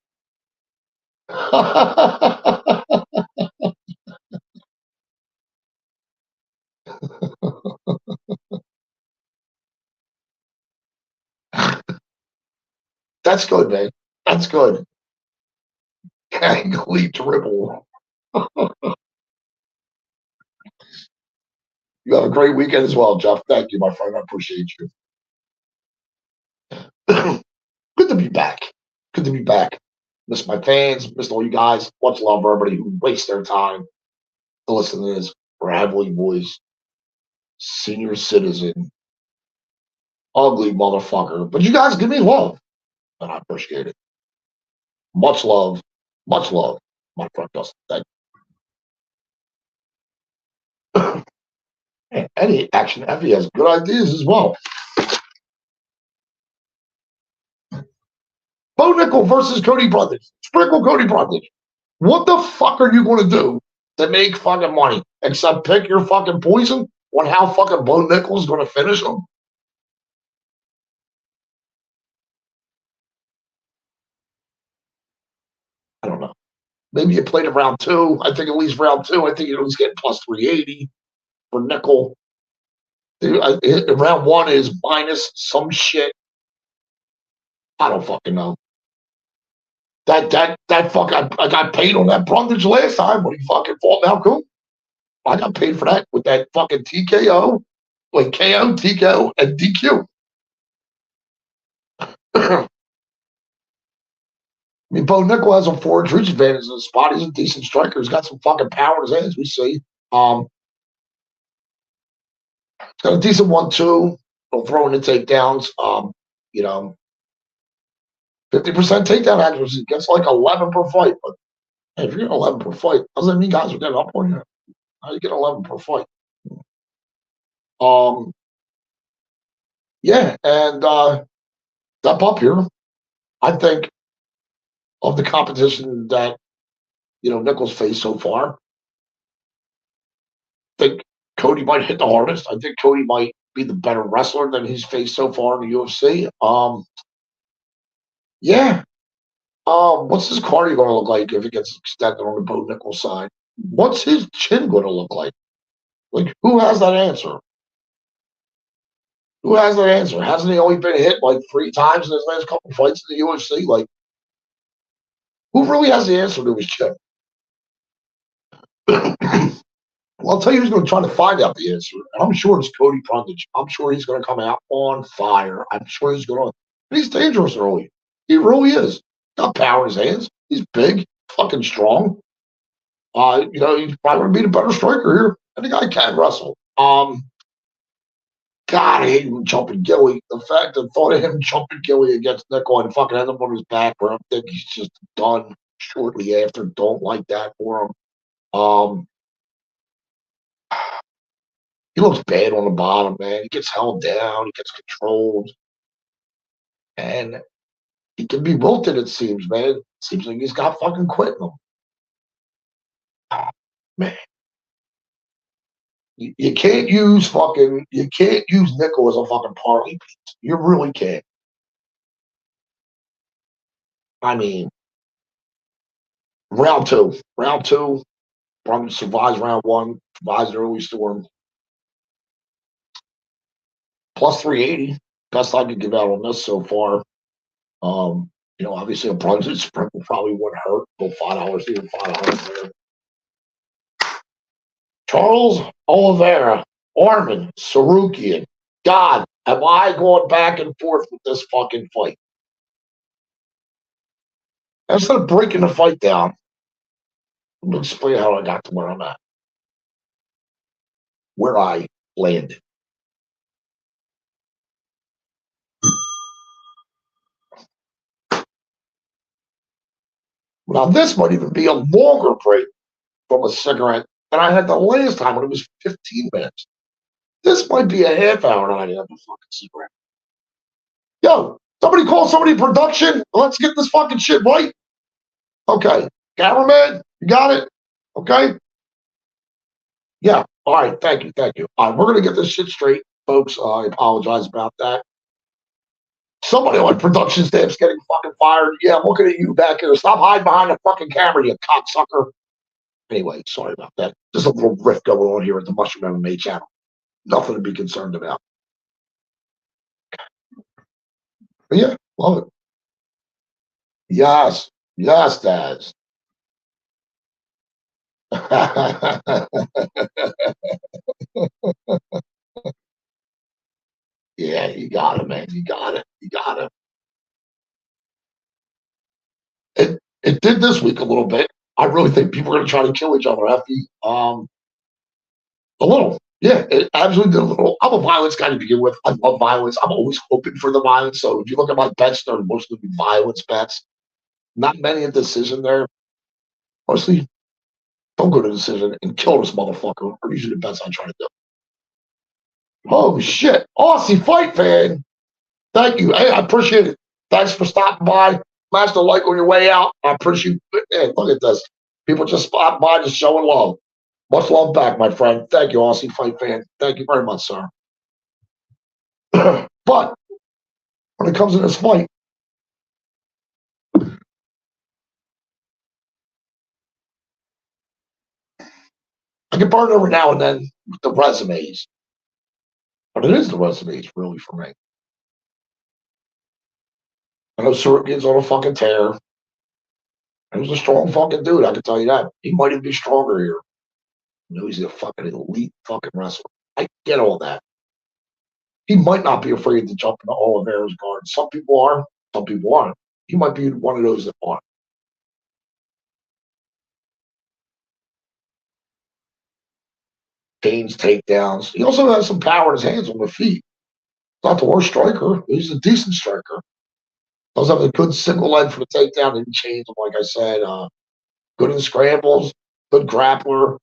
That's good, man. That's good. Gang dribble. You have a great weekend as well, Jeff. Thank you, my friend. I appreciate you. Good to be back. Good to be back. Miss my fans, miss all you guys. Much love for everybody who wastes their time to listen to this rattling voice, senior citizen, ugly motherfucker. But you guys give me love, and I appreciate it. Much love, my friend Dustin. Thank you. And any action Effie has good ideas as well. Bo Nickel versus Cody Brothers. Sprinkle Cody Brothers. What the fuck are you going to do to make fucking money except pick your fucking poison on how fucking Bo Nickel's going to finish him? I don't know. Maybe you played in round 2. I think at least round 2. I think you was getting plus 380 for Nickel. Round 1 is minus some shit. I don't fucking know. That fuck, I got paid on that Brundage last time when he fucking fought Malcolm. I got paid for that with that fucking TKO, like KO, TKO, and DQ. I mean, Bo Nickel has a forward reach advantage in the spot. He's a decent striker. He's got some fucking power in his hands, we see. Got a decent 1-2. Don't throw in the takedowns. 50% takedown accuracy gets like 11 per fight. But hey, if you're getting 11 per fight, doesn't mean guys are getting up on you. How do you get 11 per fight? Yeah, and step up here. I think of the competition that Nichols faced so far, I think Cody might hit the hardest. I think Cody might be the better wrestler than he's faced so far in the UFC. Yeah. What's his cardio going to look like if it gets extended on the Bo Nichols side? What's his chin going to look like? Like, who has that answer? Who has that answer? Hasn't he only been hit like 3 times in his last couple fights in the UFC? Like, who really has the answer to his chin? Well, I'll tell you who's going to try to find out the answer. And I'm sure it's Cody Prundage. I'm sure he's going to come out on fire. I'm sure he's going to. He's dangerous early. He really is. Got power in his hands. He's big, fucking strong. He's probably going to be the better striker here. And the guy can wrestle. God, I hate him jumping Gilly. The thought of him jumping Gilly against Nico and fucking end up on his back, where I think he's just done shortly after. Don't like that for him. He looks bad on the bottom, man. He gets held down. He gets controlled. And he can be wilted, it seems, man. It seems like he's got fucking quit in him. Man. You can't use Nico as a fucking party piece. You really can't. I mean, round two. Probably survives round one, survives the early storm. Plus 380. Best I could give out on this so far. Obviously a Brunswick sprint probably wouldn't hurt. Go $5 here, $5 there. Charles Oliveira, Arman Tsarukyan. God, am I going back and forth with this fucking fight? Instead of breaking the fight down, I'm going to explain how I got to where I'm at. Where I landed. Now, this might even be a longer break from a cigarette than I had the last time when it was 15 minutes. This might be a half hour and I didn't have a fucking cigarette. Yo, somebody call somebody production. Let's get this fucking shit right. Okay. Cameraman, you got it? Okay. Yeah. All right. Thank you. All right. We're going to get this shit straight, folks. I apologize about that. Somebody on production staff's getting fucking fired. Yeah, I'm looking at you back here. Stop hiding behind the fucking camera, you cocksucker. Anyway, sorry about that. Just a little riff going on here at the Mushroom MMA channel. Nothing to be concerned about. But yeah, love it. Yes, Daz. Yeah, you got it, man. You got it. It did this week a little bit. I really think people are going to try to kill each other, Effie. A little. Yeah, it absolutely did a little. I'm a violence guy to begin with. I love violence. I'm always hoping for the violence. So if you look at my bets, they're mostly violence bets. Not many a decision there. Mostly, don't go to decision and kill this motherfucker. Are usually the bets I try to do. Oh shit, Aussie fight fan. Thank you. Hey, I appreciate it. Thanks for stopping by. Smash the like on your way out. I appreciate it. Hey, look at this. People just stop by, just showing love. Much love back, my friend. Thank you, Aussie fight fan. Thank you very much, sir. But when it comes to this fight, I get burned every now and then with the resumes. But it is the resumes, really, for me. I know Tsarukyan's on a fucking tear. He was a strong fucking dude, I can tell you that. He might even be stronger here. He's a fucking elite fucking wrestler. I get all that. He might not be afraid to jump into Oliveira's guard. Some people are, some people aren't. He might be one of those that aren't. Gains takedowns. He also has some power in his hands on the feet. Not the worst striker. He's a decent striker. Does have a good single leg for the takedown. Didn't change him, like I said. Good in scrambles. Good grappler.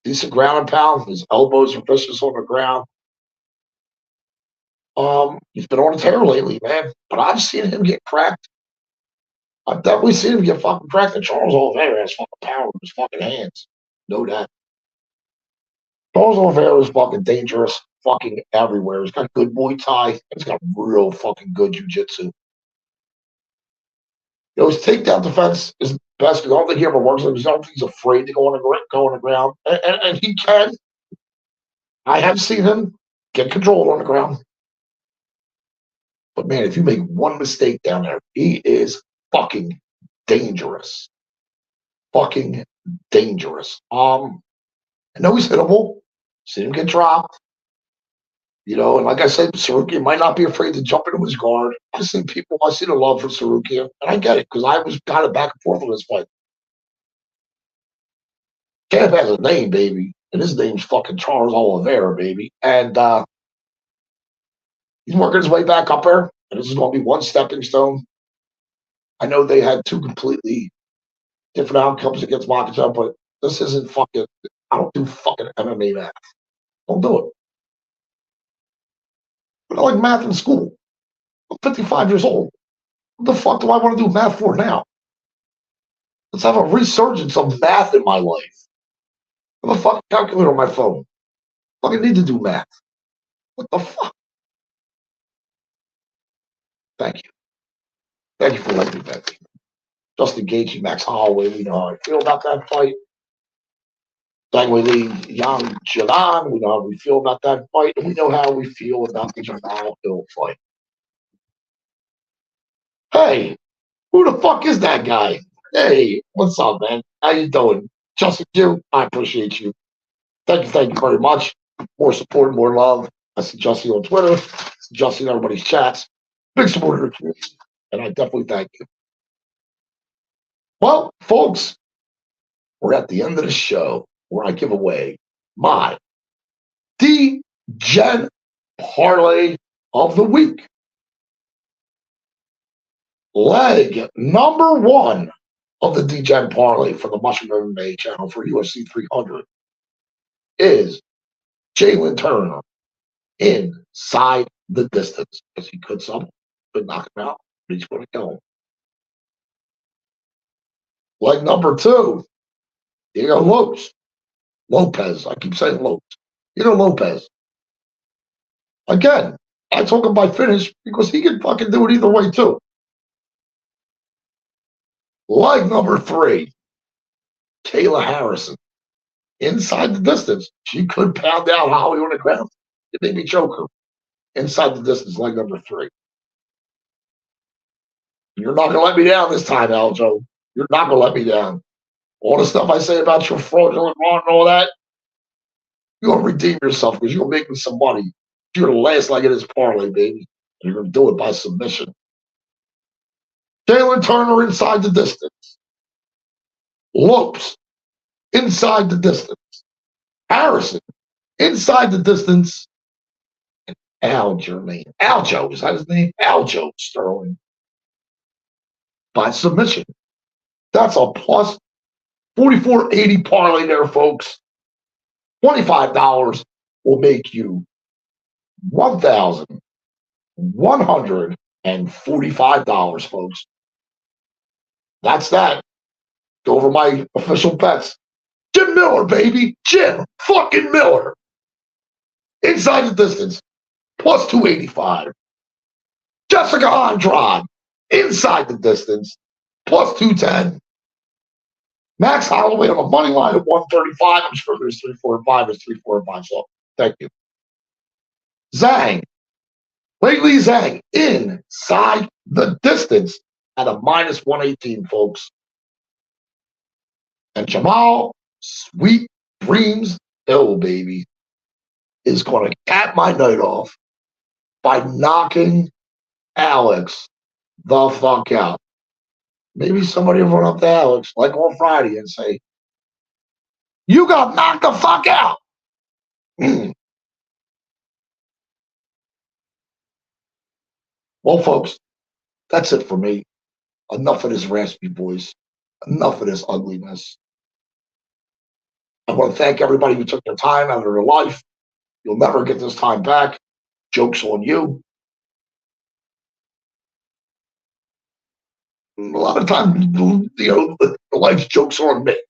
Decent ground and pound. His elbows are vicious on the ground. He's been on a tear lately, man. But I've seen him get cracked. I've definitely seen him get fucking cracked. And Charles Oliveira has fucking power in his fucking hands. Know that. Charles Oliveira is fucking dangerous, fucking everywhere. He's got good Muay Thai. He's got real fucking good jiu-jitsu. His takedown defense is best. I don't think he ever works on it. I don't think he's afraid to go on the ground. And he can. I have seen him get control on the ground. But man, if you make one mistake down there, he is fucking dangerous. Fucking dangerous. I know he's hittable. Seen him get dropped. And like I said, Sarukian might not be afraid to jump into his guard. I see the love for Sarukian, and I get it because I was kind of back and forth on this fight. Champ has a name, baby, and his name's fucking Charles Oliveira, baby. And he's working his way back up there, and this is going to be one stepping stone. I know they had two completely different outcomes against Makhachev, but this isn't fucking. I don't do fucking MMA math. Don't do it. But I like math in school. I'm 55 years old. What the fuck do I want to do math for now? Let's have a resurgence of math in my life. I have a fucking calculator on my phone. I fucking need to do math. What the fuck? Thank you. Thank you for letting me vent. Justin Gaethje, Max Holloway, we know how I feel about that fight. Zhang Weili, Yang Jilan, we know how we feel about that fight, and we know how we feel about the Jamal Hill fight. Hey, who the fuck is that guy? Hey, what's up, man? How you doing? Justin, I appreciate you. Thank you very much. More support, more love. I see Justin on Twitter. I see Justin in everybody's chats. Big supporter of the community, and I definitely thank you. Well, folks, we're at the end of the show where I give away my D-Gen Parlay of the Week. Leg number one of the D-Gen Parlay for the Mushroom MMA channel for UFC 300 is Jalen Turner inside the distance. Because he could knock him out, but he's going to kill him. Leg number two, Diego Lopez. I keep saying Lopez. Lopez. Again, I took him by finish because he can fucking do it either way too. Leg number three, Kayla Harrison. Inside the distance. She could pound out Holly on the ground. It made me choke her. Inside the distance, leg number three. You're not going to let me down this time, Aljo. You're not going to let me down. All the stuff I say about your fraudulent run and all that, you're going to redeem yourself because you're going to make me some money. You're the last leg of this parlay, baby. And you're going to do it by submission. Jalen Turner inside the distance. Lopes inside the distance. Harrison inside the distance. And Aljo, is that his name? Aljo Sterling. By submission. That's a plus 44.80 parlay there, folks. $25 will make you $1,145, folks. That's that. Go over my official bets. Jim Miller, baby. Jim fucking Miller. Inside the distance. Plus 285. Jessica Andrade. Inside the distance. Plus 210. Max Holloway on the money line at 135. I'm sure there's 3, 4, and 5. There's 3, 4, and 5. So thank you. Zhang. Weili Zhang inside the distance at a minus 118, folks. And Jamal Sweet Dreams Hill, baby, is going to cap my night off by knocking Alex the fuck out. Maybe somebody will run up to Alex, like on Friday, and say, "You got knocked the fuck out." Well, folks, that's it for me. Enough of this raspy voice. Enough of this ugliness. I want to thank everybody who took their time out of their life. You'll never get this time back. Joke's on you. A lot of times, the life's joke's on me.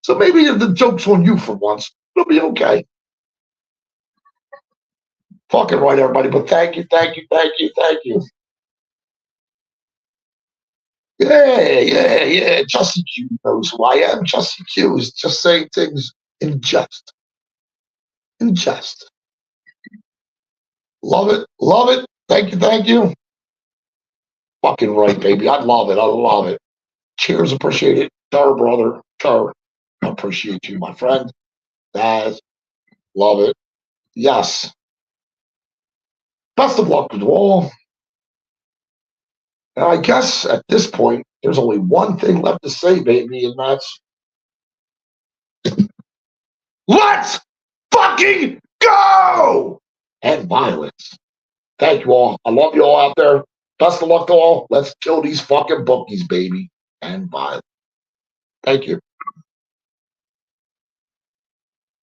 So maybe if the joke's on you for once, it'll be okay. Fucking right, everybody. But thank you, thank you, thank you, thank you. Yeah. Justin Q knows who I am. Justin Q is just saying things in jest. In jest. Love it. Love it. Thank you. Thank you. Fucking right, baby. I love it. I love it. Cheers. Appreciate it. Sure, brother. Sure. I appreciate you, my friend. Daz. Love it. Yes. Best of luck to all. And I guess at this point, there's only one thing left to say, baby, and that's let's fucking go! And violence. Thank you all. I love you all out there. Best of luck to all. Let's kill these fucking bookies, baby. And violence. Thank you.